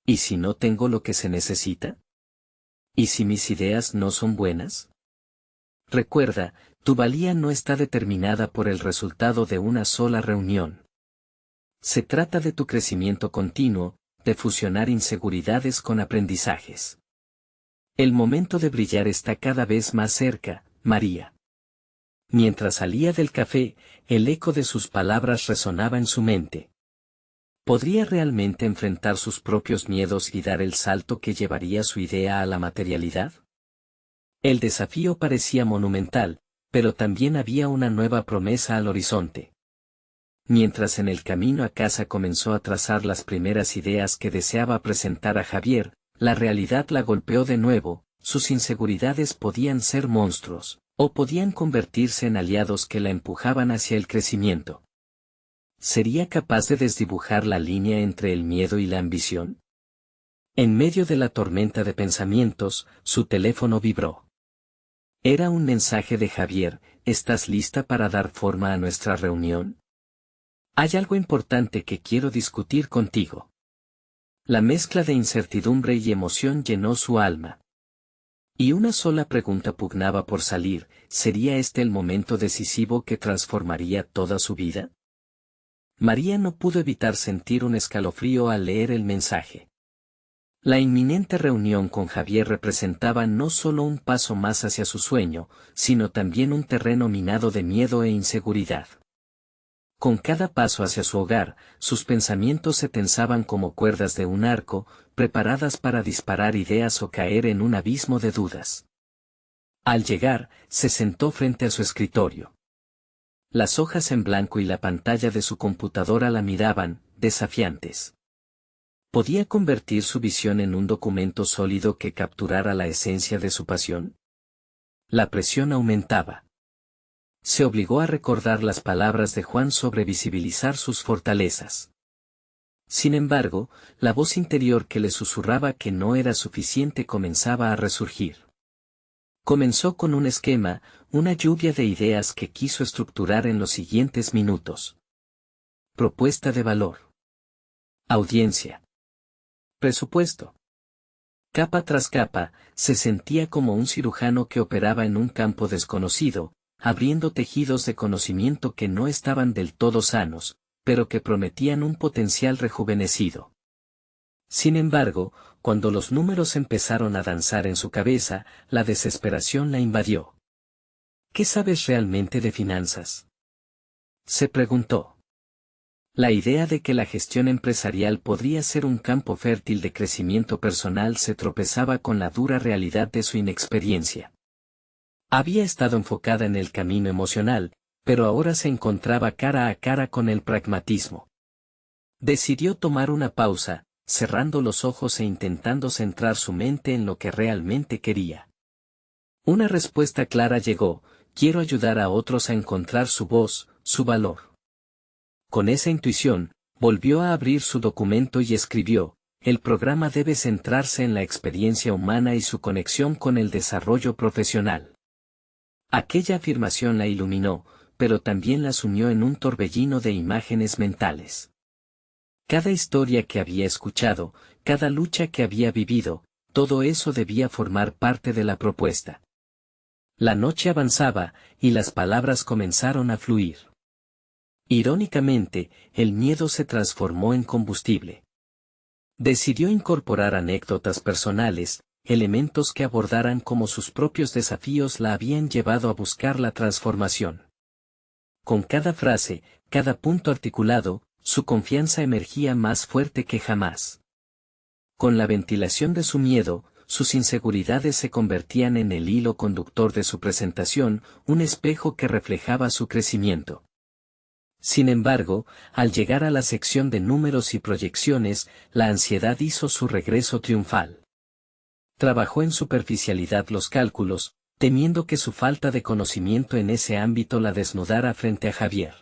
¿Y si no tengo lo que se necesita? ¿Y si mis ideas no son buenas? Recuerda, tu valía no está determinada por el resultado de una sola reunión. Se trata de tu crecimiento continuo, de fusionar inseguridades con aprendizajes. El momento de brillar está cada vez más cerca, María. Mientras salía del café, el eco de sus palabras resonaba en su mente. ¿Podría realmente enfrentar sus propios miedos y dar el salto que llevaría su idea a la materialidad? El desafío parecía monumental, pero también había una nueva promesa al horizonte. Mientras en el camino a casa comenzó a trazar las primeras ideas que deseaba presentar a Javier, la realidad la golpeó de nuevo, sus inseguridades podían ser monstruos, o podían convertirse en aliados que la empujaban hacia el crecimiento. ¿Sería capaz de desdibujar la línea entre el miedo y la ambición? En medio de la tormenta de pensamientos, su teléfono vibró. Era un mensaje de Javier: ¿estás lista para dar forma a nuestra reunión? Hay algo importante que quiero discutir contigo. La mezcla de incertidumbre y emoción llenó su alma. Y una sola pregunta pugnaba por salir: ¿sería este el momento decisivo que transformaría toda su vida? María no pudo evitar sentir un escalofrío al leer el mensaje. La inminente reunión con Javier representaba no solo un paso más hacia su sueño, sino también un terreno minado de miedo e inseguridad. Con cada paso hacia su hogar, sus pensamientos se tensaban como cuerdas de un arco, preparadas para disparar ideas o caer en un abismo de dudas. Al llegar, se sentó frente a su escritorio. Las hojas en blanco y la pantalla de su computadora la miraban, desafiantes. ¿Podía convertir su visión en un documento sólido que capturara la esencia de su pasión? La presión aumentaba. Se obligó a recordar las palabras de Juan sobre visibilizar sus fortalezas. Sin embargo, la voz interior que le susurraba que no era suficiente comenzaba a resurgir. Comenzó con un esquema, una lluvia de ideas que quiso estructurar en los siguientes minutos. Propuesta de valor. Audiencia. Presupuesto. Capa tras capa, se sentía como un cirujano que operaba en un campo desconocido, abriendo tejidos de conocimiento que no estaban del todo sanos, pero que prometían un potencial rejuvenecido. Sin embargo, cuando los números empezaron a danzar en su cabeza, la desesperación la invadió. ¿Qué sabes realmente de finanzas?, se preguntó. La idea de que la gestión empresarial podría ser un campo fértil de crecimiento personal se tropezaba con la dura realidad de su inexperiencia. Había estado enfocada en el camino emocional, pero ahora se encontraba cara a cara con el pragmatismo. Decidió tomar una pausa, cerrando los ojos e intentando centrar su mente en lo que realmente quería. Una respuesta clara llegó: quiero ayudar a otros a encontrar su voz, su valor. Con esa intuición, volvió a abrir su documento y escribió: el programa debe centrarse en la experiencia humana y su conexión con el desarrollo profesional. Aquella afirmación la iluminó, pero también la sumió en un torbellino de imágenes mentales. Cada historia que había escuchado, cada lucha que había vivido, todo eso debía formar parte de la propuesta. La noche avanzaba, y las palabras comenzaron a fluir. Irónicamente, el miedo se transformó en combustible. Decidió incorporar anécdotas personales, elementos que abordaran cómo sus propios desafíos la habían llevado a buscar la transformación. Con cada frase, cada punto articulado, su confianza emergía más fuerte que jamás. Con la ventilación de su miedo, sus inseguridades se convertían en el hilo conductor de su presentación, un espejo que reflejaba su crecimiento. Sin embargo, al llegar a la sección de números y proyecciones, la ansiedad hizo su regreso triunfal. Trabajó en superficialidad los cálculos, temiendo que su falta de conocimiento en ese ámbito la desnudara frente a Javier.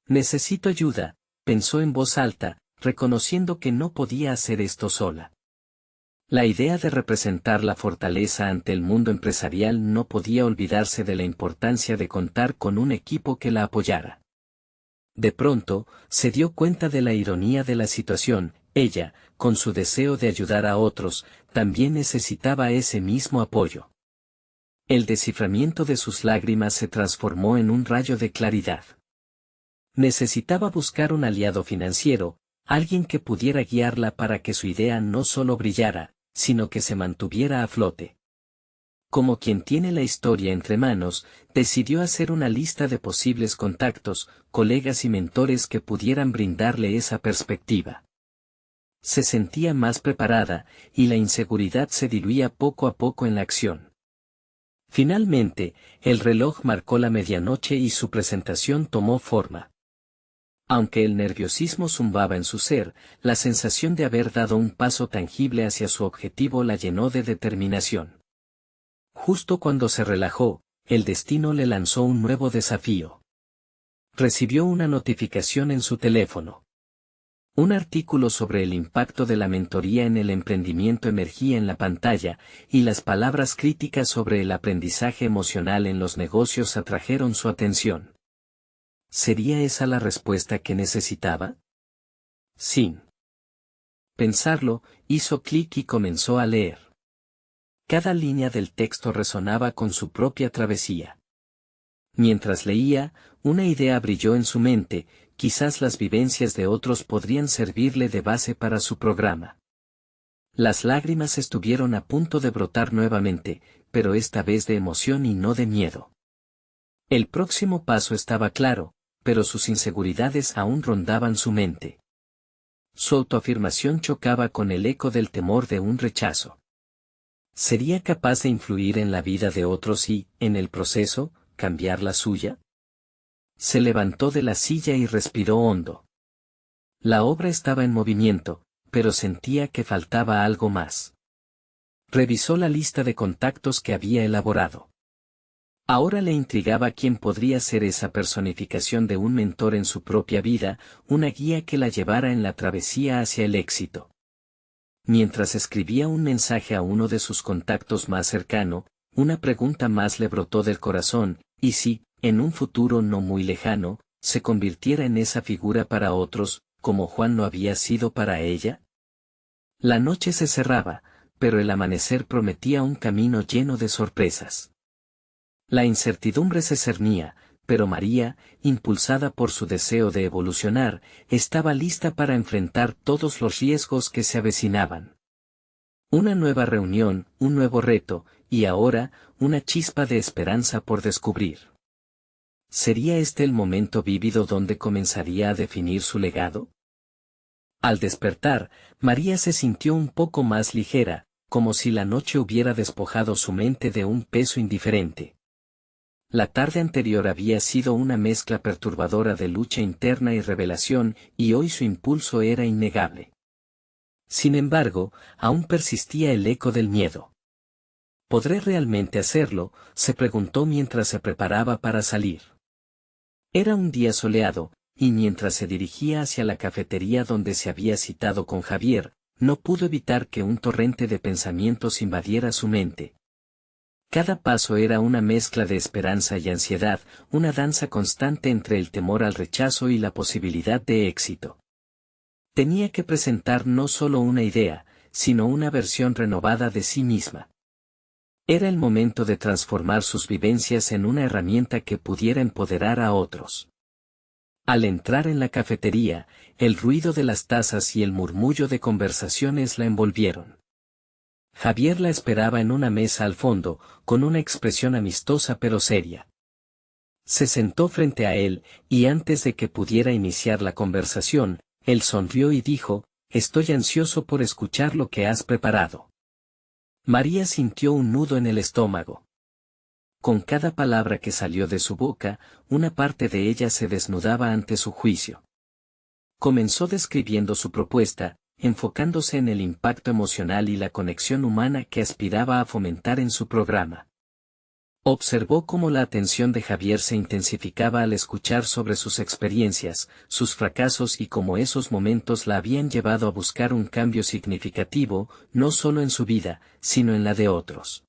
Necesito ayuda, pensó en voz alta, reconociendo que no podía hacer esto sola. La idea de representar la fortaleza ante el mundo empresarial no podía olvidarse de la importancia de contar con un equipo que la apoyara. De pronto, se dio cuenta de la ironía de la situación: ella, con su deseo de ayudar a otros, también necesitaba ese mismo apoyo. El desciframiento de sus lágrimas se transformó en un rayo de claridad. Necesitaba buscar un aliado financiero, alguien que pudiera guiarla para que su idea no solo brillara, sino que se mantuviera a flote. Como quien tiene la historia entre manos, decidió hacer una lista de posibles contactos, colegas y mentores que pudieran brindarle esa perspectiva. Se sentía más preparada, y la inseguridad se diluía poco a poco en la acción. Finalmente, el reloj marcó la medianoche y su presentación tomó forma. Aunque el nerviosismo zumbaba en su ser, la sensación de haber dado un paso tangible hacia su objetivo la llenó de determinación. Justo cuando se relajó, el destino le lanzó un nuevo desafío. Recibió una notificación en su teléfono. Un artículo sobre el impacto de la mentoría en el emprendimiento emergía en la pantalla, y las palabras críticas sobre el aprendizaje emocional en los negocios atrajeron su atención. ¿Sería esa la respuesta que necesitaba? Sí. Pensarlo, hizo clic y comenzó a leer. Cada línea del texto resonaba con su propia travesía. Mientras leía, una idea brilló en su mente, quizás las vivencias de otros podrían servirle de base para su programa. Las lágrimas estuvieron a punto de brotar nuevamente, pero esta vez de emoción y no de miedo. El próximo paso estaba claro, pero sus inseguridades aún rondaban su mente. Su autoafirmación chocaba con el eco del temor de un rechazo. ¿Sería capaz de influir en la vida de otros y, en el proceso, cambiar la suya? Se levantó de la silla y respiró hondo. La obra estaba en movimiento, pero sentía que faltaba algo más. Revisó la lista de contactos que había elaborado. Ahora le intrigaba quién podría ser esa personificación de un mentor en su propia vida, una guía que la llevara en la travesía hacia el éxito. Mientras escribía un mensaje a uno de sus contactos más cercano, una pregunta más le brotó del corazón, ¿y si, en un futuro no muy lejano, se convirtiera en esa figura para otros, como Juan lo había sido para ella? La noche se cerraba, pero el amanecer prometía un camino lleno de sorpresas. La incertidumbre se cernía, pero María, impulsada por su deseo de evolucionar, estaba lista para enfrentar todos los riesgos que se avecinaban. Una nueva reunión, un nuevo reto, y ahora, una chispa de esperanza por descubrir. ¿Sería este el momento vívido donde comenzaría a definir su legado? Al despertar, María se sintió un poco más ligera, como si la noche hubiera despojado su mente de un peso indiferente. La tarde anterior había sido una mezcla perturbadora de lucha interna y revelación, y hoy su impulso era innegable. Sin embargo, aún persistía el eco del miedo. ¿Podré realmente hacerlo?, se preguntó mientras se preparaba para salir. Era un día soleado, y mientras se dirigía hacia la cafetería donde se había citado con Javier, no pudo evitar que un torrente de pensamientos invadiera su mente. Cada paso era una mezcla de esperanza y ansiedad, una danza constante entre el temor al rechazo y la posibilidad de éxito. Tenía que presentar no solo una idea, sino una versión renovada de sí misma. Era el momento de transformar sus vivencias en una herramienta que pudiera empoderar a otros. Al entrar en la cafetería, el ruido de las tazas y el murmullo de conversaciones la envolvieron. Javier la esperaba en una mesa al fondo, con una expresión amistosa pero seria. Se sentó frente a él, y antes de que pudiera iniciar la conversación, él sonrió y dijo, «Estoy ansioso por escuchar lo que has preparado». María sintió un nudo en el estómago. Con cada palabra que salió de su boca, una parte de ella se desnudaba ante su juicio. Comenzó describiendo su propuesta, enfocándose en el impacto emocional y la conexión humana que aspiraba a fomentar en su programa. Observó cómo la atención de Javier se intensificaba al escuchar sobre sus experiencias, sus fracasos y cómo esos momentos la habían llevado a buscar un cambio significativo, no solo en su vida, sino en la de otros.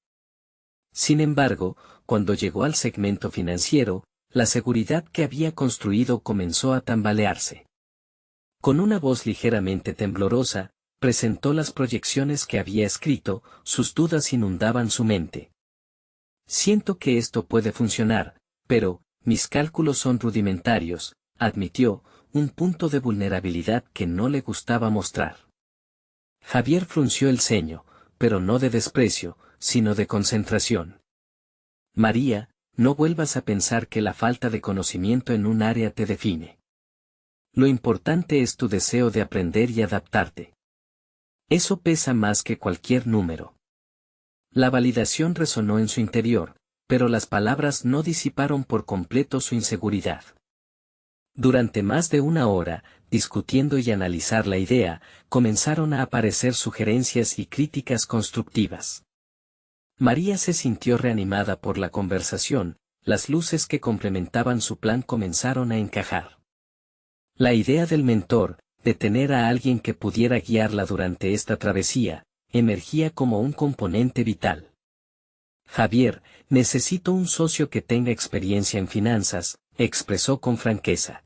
Sin embargo, cuando llegó al segmento financiero, la seguridad que había construido comenzó a tambalearse. Con una voz ligeramente temblorosa, presentó las proyecciones que había escrito, sus dudas inundaban su mente. Siento que esto puede funcionar, pero, mis cálculos son rudimentarios, admitió, un punto de vulnerabilidad que no le gustaba mostrar. Javier frunció el ceño, pero no de desprecio, sino de concentración. María, no vuelvas a pensar que la falta de conocimiento en un área te define. Lo importante es tu deseo de aprender y adaptarte. Eso pesa más que cualquier número. La validación resonó en su interior, pero las palabras no disiparon por completo su inseguridad. Durante más de una hora, discutiendo y analizar la idea, comenzaron a aparecer sugerencias y críticas constructivas. María se sintió reanimada por la conversación, las luces que complementaban su plan comenzaron a encajar. La idea del mentor, de tener a alguien que pudiera guiarla durante esta travesía, emergía como un componente vital. Javier, necesito un socio que tenga experiencia en finanzas, expresó con franqueza.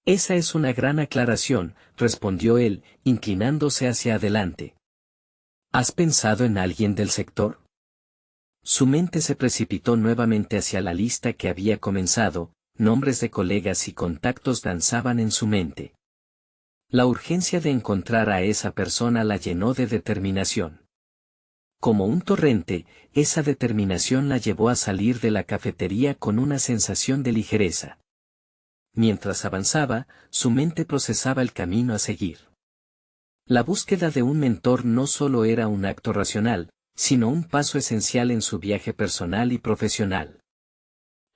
Esa es una gran aclaración, respondió él, inclinándose hacia adelante. ¿Has pensado en alguien del sector? Su mente se precipitó nuevamente hacia la lista que había comenzado, nombres de colegas y contactos danzaban en su mente. La urgencia de encontrar a esa persona la llenó de determinación. Como un torrente, esa determinación la llevó a salir de la cafetería con una sensación de ligereza. Mientras avanzaba, su mente procesaba el camino a seguir. La búsqueda de un mentor no solo era un acto racional, sino un paso esencial en su viaje personal y profesional.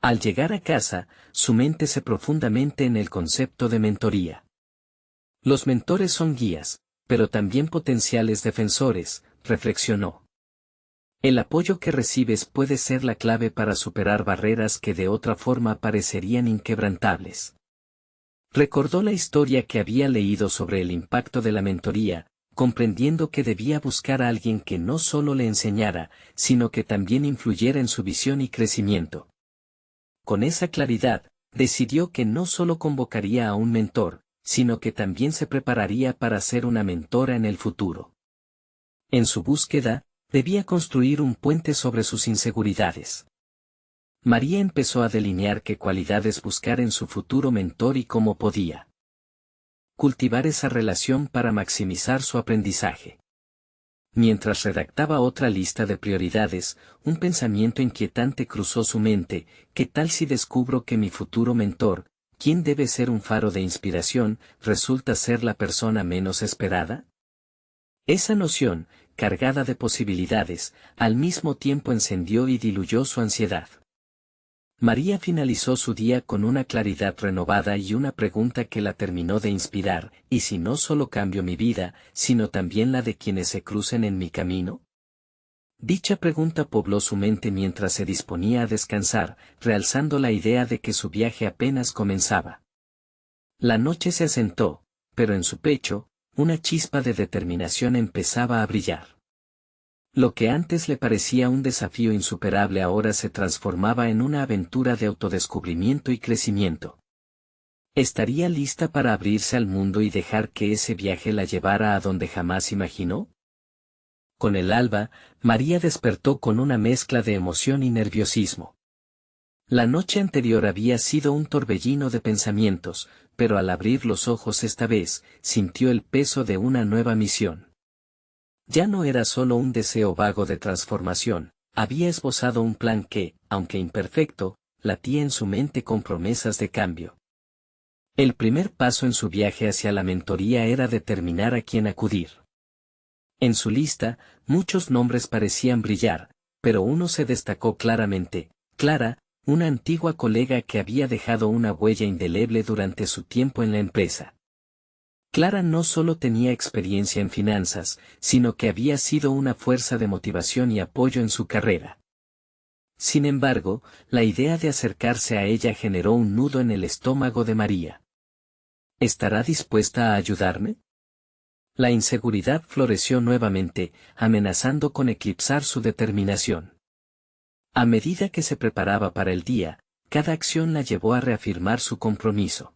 Al llegar a casa, su mente se profundamente en el concepto de mentoría. Los mentores son guías, pero también potenciales defensores, reflexionó. El apoyo que recibes puede ser la clave para superar barreras que de otra forma parecerían inquebrantables. Recordó la historia que había leído sobre el impacto de la mentoría, comprendiendo que debía buscar a alguien que no solo le enseñara, sino que también influyera en su visión y crecimiento. Con esa claridad, decidió que no solo convocaría a un mentor, sino que también se prepararía para ser una mentora en el futuro. En su búsqueda, debía construir un puente sobre sus inseguridades. María empezó a delinear qué cualidades buscar en su futuro mentor y cómo podía cultivar esa relación para maximizar su aprendizaje. Mientras redactaba otra lista de prioridades, un pensamiento inquietante cruzó su mente: ¿qué tal si descubro que mi futuro mentor, quien debe ser un faro de inspiración, resulta ser la persona menos esperada? Esa noción, cargada de posibilidades, al mismo tiempo encendió y diluyó su ansiedad. María finalizó su día con una claridad renovada y una pregunta que la terminó de inspirar: ¿y si no solo cambio mi vida, sino también la de quienes se crucen en mi camino? Dicha pregunta pobló su mente mientras se disponía a descansar, realzando la idea de que su viaje apenas comenzaba. La noche se asentó, pero en su pecho, una chispa de determinación empezaba a brillar. Lo que antes le parecía un desafío insuperable ahora se transformaba en una aventura de autodescubrimiento y crecimiento. ¿Estaría lista para abrirse al mundo y dejar que ese viaje la llevara a donde jamás imaginó? Con el alba, María despertó con una mezcla de emoción y nerviosismo. La noche anterior había sido un torbellino de pensamientos, pero al abrir los ojos esta vez, sintió el peso de una nueva misión. Ya no era solo un deseo vago de transformación, había esbozado un plan que, aunque imperfecto, latía en su mente con promesas de cambio. El primer paso en su viaje hacia la mentoría era determinar a quién acudir. En su lista, muchos nombres parecían brillar, pero uno se destacó claramente: Clara, una antigua colega que había dejado una huella indeleble durante su tiempo en la empresa. Clara no solo tenía experiencia en finanzas, sino que había sido una fuerza de motivación y apoyo en su carrera. Sin embargo, la idea de acercarse a ella generó un nudo en el estómago de María. ¿Estará dispuesta a ayudarme? La inseguridad floreció nuevamente, amenazando con eclipsar su determinación. A medida que se preparaba para el día, cada acción la llevó a reafirmar su compromiso.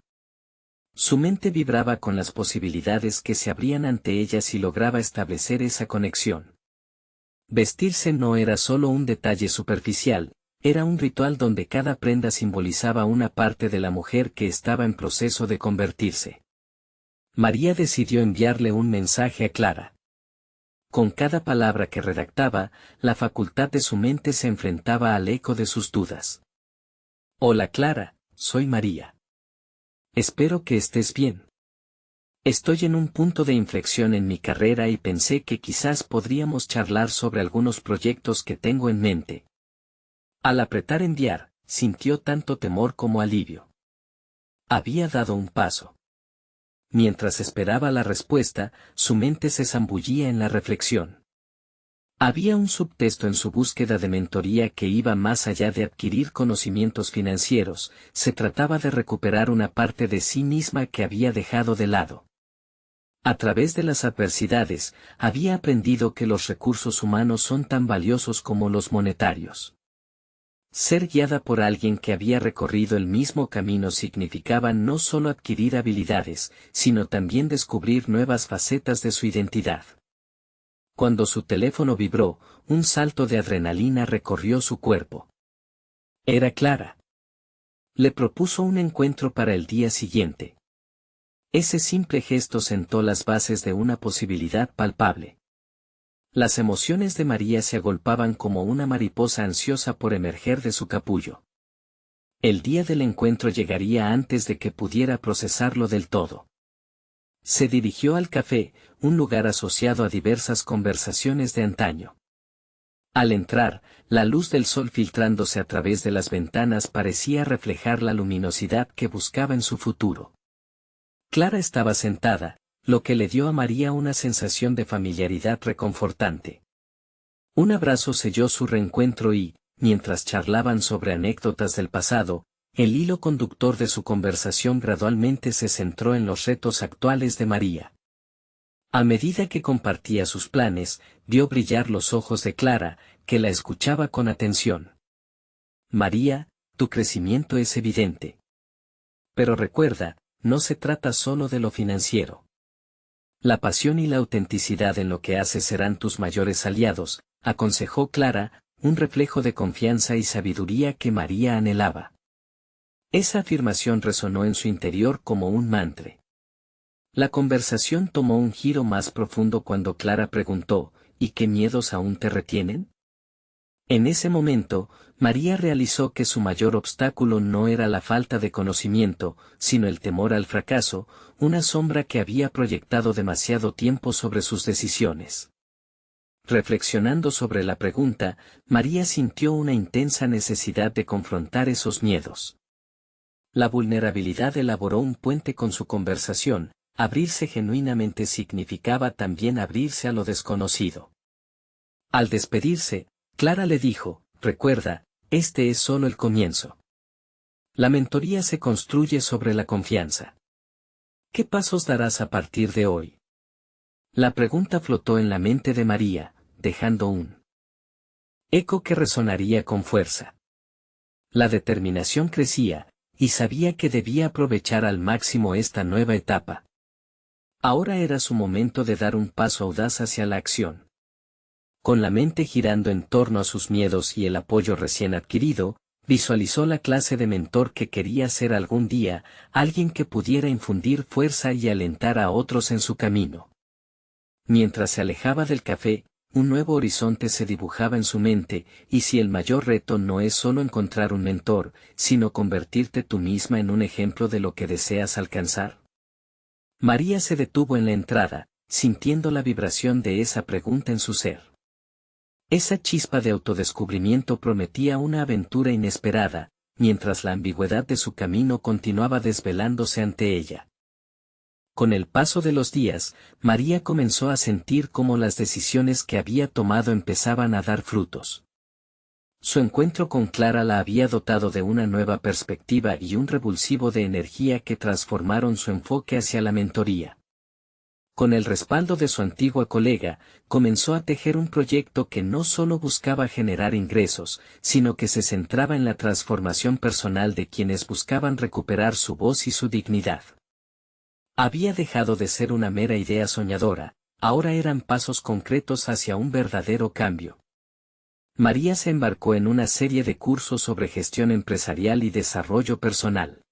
Su mente vibraba con las posibilidades que se abrían ante ella si lograba establecer esa conexión. Vestirse no era solo un detalle superficial, era un ritual donde cada prenda simbolizaba una parte de la mujer que estaba en proceso de convertirse. María decidió enviarle un mensaje a Clara. Con cada palabra que redactaba, la facultad de su mente se enfrentaba al eco de sus dudas. Hola Clara, soy María. Espero que estés bien. Estoy en un punto de inflexión en mi carrera y pensé que quizás podríamos charlar sobre algunos proyectos que tengo en mente. Al apretar enviar, sintió tanto temor como alivio. Había dado un paso. Mientras esperaba la respuesta, su mente se zambullía en la reflexión. Había un subtexto en su búsqueda de mentoría que iba más allá de adquirir conocimientos financieros, se trataba de recuperar una parte de sí misma que había dejado de lado. A través de las adversidades, había aprendido que los recursos humanos son tan valiosos como los monetarios. Ser guiada por alguien que había recorrido el mismo camino significaba no solo adquirir habilidades, sino también descubrir nuevas facetas de su identidad. Cuando su teléfono vibró, un salto de adrenalina recorrió su cuerpo. Era Clara. Le propuso un encuentro para el día siguiente. Ese simple gesto sentó las bases de una posibilidad palpable. Las emociones de María se agolpaban como una mariposa ansiosa por emerger de su capullo. El día del encuentro llegaría antes de que pudiera procesarlo del todo. Se dirigió al café, un lugar asociado a diversas conversaciones de antaño. Al entrar, la luz del sol filtrándose a través de las ventanas parecía reflejar la luminosidad que buscaba en su futuro. Clara estaba sentada, lo que le dio a María una sensación de familiaridad reconfortante. Un abrazo selló su reencuentro y, mientras charlaban sobre anécdotas del pasado, el hilo conductor de su conversación gradualmente se centró en los retos actuales de María. A medida que compartía sus planes, vio brillar los ojos de Clara, que la escuchaba con atención. María, tu crecimiento es evidente. Pero recuerda, no se trata solo de lo financiero. La pasión y la autenticidad en lo que haces serán tus mayores aliados, aconsejó Clara, un reflejo de confianza y sabiduría que María anhelaba. Esa afirmación resonó en su interior como un mantra. La conversación tomó un giro más profundo cuando Clara preguntó, ¿y qué miedos aún te retienen? En ese momento, María realizó que su mayor obstáculo no era la falta de conocimiento, sino el temor al fracaso, una sombra que había proyectado demasiado tiempo sobre sus decisiones. Reflexionando sobre la pregunta, María sintió una intensa necesidad de confrontar esos miedos. La vulnerabilidad elaboró un puente con su conversación. Abrirse genuinamente significaba también abrirse a lo desconocido. Al despedirse, Clara le dijo, recuerda, este es solo el comienzo. La mentoría se construye sobre la confianza. ¿Qué pasos darás a partir de hoy? La pregunta flotó en la mente de María, dejando un eco que resonaría con fuerza. La determinación crecía, y sabía que debía aprovechar al máximo esta nueva etapa. Ahora era su momento de dar un paso audaz hacia la acción. Con la mente girando en torno a sus miedos y el apoyo recién adquirido, visualizó la clase de mentor que quería ser algún día, alguien que pudiera infundir fuerza y alentar a otros en su camino. Mientras se alejaba del café, un nuevo horizonte se dibujaba en su mente, y si el mayor reto no es solo encontrar un mentor, sino convertirte tú misma en un ejemplo de lo que deseas alcanzar. María se detuvo en la entrada, sintiendo la vibración de esa pregunta en su ser. Esa chispa de autodescubrimiento prometía una aventura inesperada, mientras la ambigüedad de su camino continuaba desvelándose ante ella. Con el paso de los días, María comenzó a sentir cómo las decisiones que había tomado empezaban a dar frutos. Su encuentro con Clara la había dotado de una nueva perspectiva y un revulsivo de energía que transformaron su enfoque hacia la mentoría. Con el respaldo de su antigua colega, comenzó a tejer un proyecto que no solo buscaba generar ingresos, sino que se centraba en la transformación personal de quienes buscaban recuperar su voz y su dignidad. Había dejado de ser una mera idea soñadora, ahora eran pasos concretos hacia un verdadero cambio. María se embarcó en una serie de cursos sobre gestión empresarial y desarrollo personal.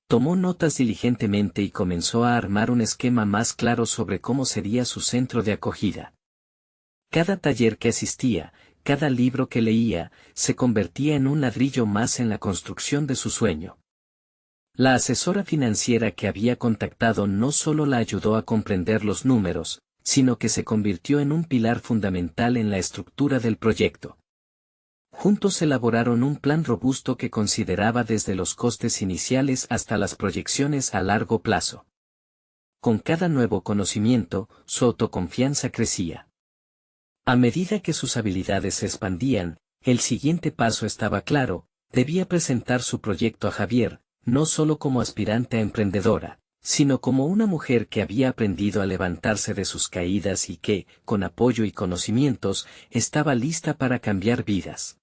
Tomó notas diligentemente y comenzó a armar un esquema más claro sobre cómo sería su centro de acogida. Cada taller que asistía, cada libro que leía, se convertía en un ladrillo más en la construcción de su sueño. La asesora financiera que había contactado no solo la ayudó a comprender los números, sino que se convirtió en un pilar fundamental en la estructura del proyecto. Juntos elaboraron un plan robusto que consideraba desde los costes iniciales hasta las proyecciones a largo plazo. Con cada nuevo conocimiento, su autoconfianza crecía. A medida que sus habilidades se expandían, el siguiente paso estaba claro: debía presentar su proyecto a Javier, no solo como aspirante a emprendedora, sino como una mujer que había aprendido a levantarse de sus caídas y que, con apoyo y conocimientos, estaba lista para cambiar vidas.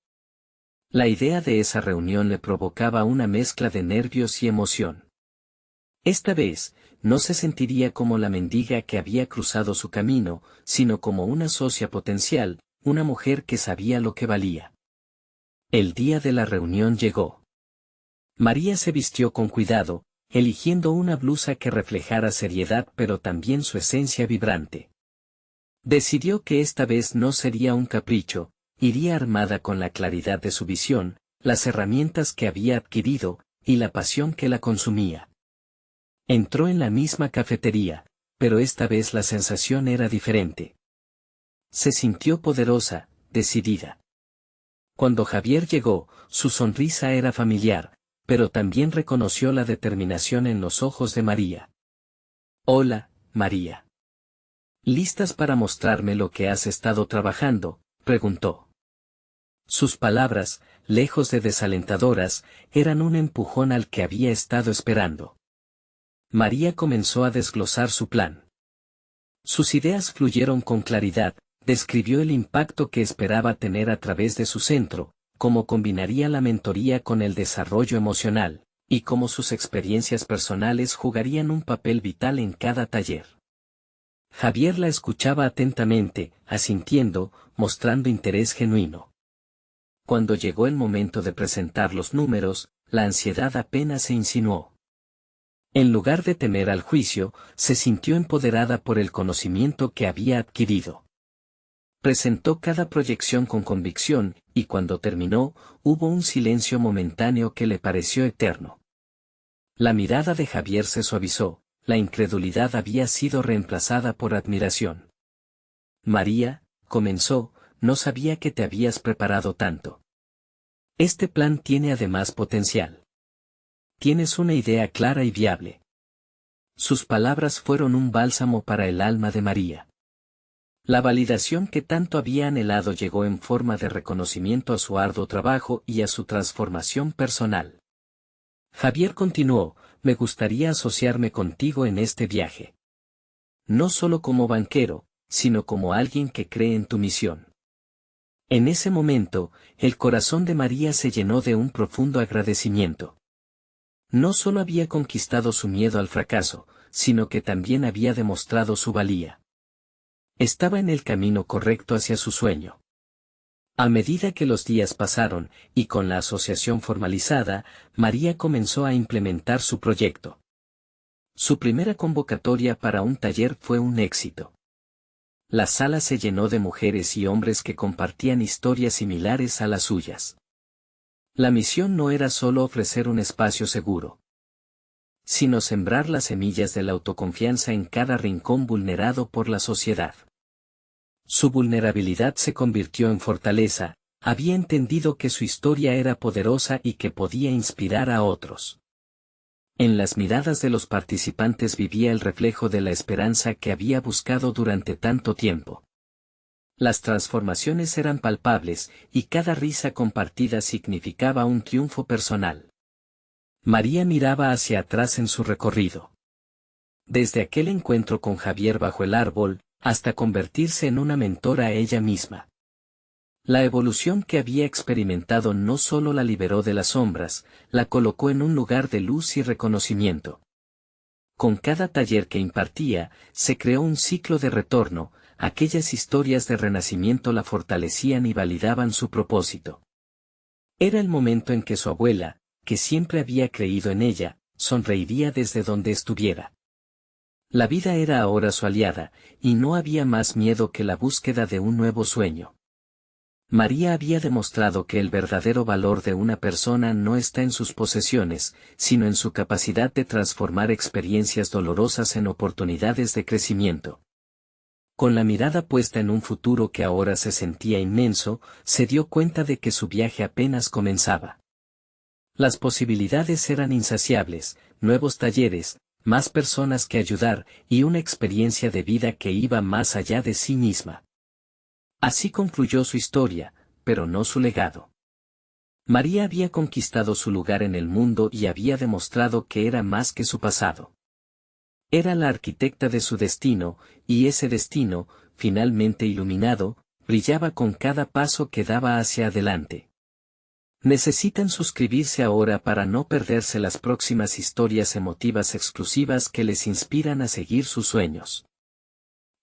La idea de esa reunión le provocaba una mezcla de nervios y emoción. Esta vez, no se sentiría como la mendiga que había cruzado su camino, sino como una socia potencial, una mujer que sabía lo que valía. El día de la reunión llegó. María se vistió con cuidado, eligiendo una blusa que reflejara seriedad pero también su esencia vibrante. Decidió que esta vez no sería un capricho, iría armada con la claridad de su visión, las herramientas que había adquirido, y la pasión que la consumía. Entró en la misma cafetería, pero esta vez la sensación era diferente. Se sintió poderosa, decidida. Cuando Javier llegó, su sonrisa era familiar, pero también reconoció la determinación en los ojos de María. «Hola, María. ¿Listas para mostrarme lo que has estado trabajando?», preguntó. Sus palabras, lejos de desalentadoras, eran un empujón al que había estado esperando. María comenzó a desglosar su plan. Sus ideas fluyeron con claridad, describió el impacto que esperaba tener a través de su centro, cómo combinaría la mentoría con el desarrollo emocional, y cómo sus experiencias personales jugarían un papel vital en cada taller. Javier la escuchaba atentamente, asintiendo, mostrando interés genuino. Cuando llegó el momento de presentar los números, la ansiedad apenas se insinuó. En lugar de temer al juicio, se sintió empoderada por el conocimiento que había adquirido. Presentó cada proyección con convicción, y cuando terminó, hubo un silencio momentáneo que le pareció eterno. La mirada de Javier se suavizó, la incredulidad había sido reemplazada por admiración. «María», comenzó, «no sabía que te habías preparado tanto. Este plan tiene además potencial. Tienes una idea clara y viable». Sus palabras fueron un bálsamo para el alma de María. La validación que tanto había anhelado llegó en forma de reconocimiento a su arduo trabajo y a su transformación personal. Javier continuó, «Me gustaría asociarme contigo en este viaje. No solo como banquero, sino como alguien que cree en tu misión». En ese momento, el corazón de María se llenó de un profundo agradecimiento. No solo había conquistado su miedo al fracaso, sino que también había demostrado su valía. Estaba en el camino correcto hacia su sueño. A medida que los días pasaron, y con la asociación formalizada, María comenzó a implementar su proyecto. Su primera convocatoria para un taller fue un éxito. La sala se llenó de mujeres y hombres que compartían historias similares a las suyas. La misión no era solo ofrecer un espacio seguro, sino sembrar las semillas de la autoconfianza en cada rincón vulnerado por la sociedad. Su vulnerabilidad se convirtió en fortaleza, había entendido que su historia era poderosa y que podía inspirar a otros. En las miradas de los participantes vivía el reflejo de la esperanza que había buscado durante tanto tiempo. Las transformaciones eran palpables, y cada risa compartida significaba un triunfo personal. María miraba hacia atrás en su recorrido. Desde aquel encuentro con Javier bajo el árbol, hasta convertirse en una mentora a ella misma. La evolución que había experimentado no solo la liberó de las sombras, la colocó en un lugar de luz y reconocimiento. Con cada taller que impartía, se creó un ciclo de retorno, aquellas historias de renacimiento la fortalecían y validaban su propósito. Era el momento en que su abuela, que siempre había creído en ella, sonreiría desde donde estuviera. La vida era ahora su aliada, y no había más miedo que la búsqueda de un nuevo sueño. María había demostrado que el verdadero valor de una persona no está en sus posesiones, sino en su capacidad de transformar experiencias dolorosas en oportunidades de crecimiento. Con la mirada puesta en un futuro que ahora se sentía inmenso, se dio cuenta de que su viaje apenas comenzaba. Las posibilidades eran insaciables, nuevos talleres, más personas que ayudar, y una experiencia de vida que iba más allá de sí misma. Así concluyó su historia, pero no su legado. María había conquistado su lugar en el mundo y había demostrado que era más que su pasado. Era la arquitecta de su destino, y ese destino, finalmente iluminado, brillaba con cada paso que daba hacia adelante. Necesitan suscribirse ahora para no perderse las próximas historias emotivas exclusivas que les inspiran a seguir sus sueños.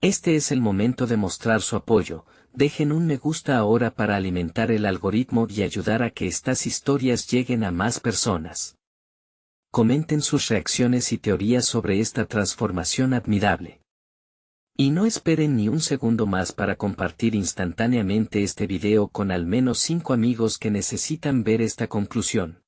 Este es el momento de mostrar su apoyo. Dejen un me gusta ahora para alimentar el algoritmo y ayudar a que estas historias lleguen a más personas. Comenten sus reacciones y teorías sobre esta transformación admirable. Y no esperen ni un segundo más para compartir instantáneamente este video con al menos 5 amigos que necesitan ver esta conclusión.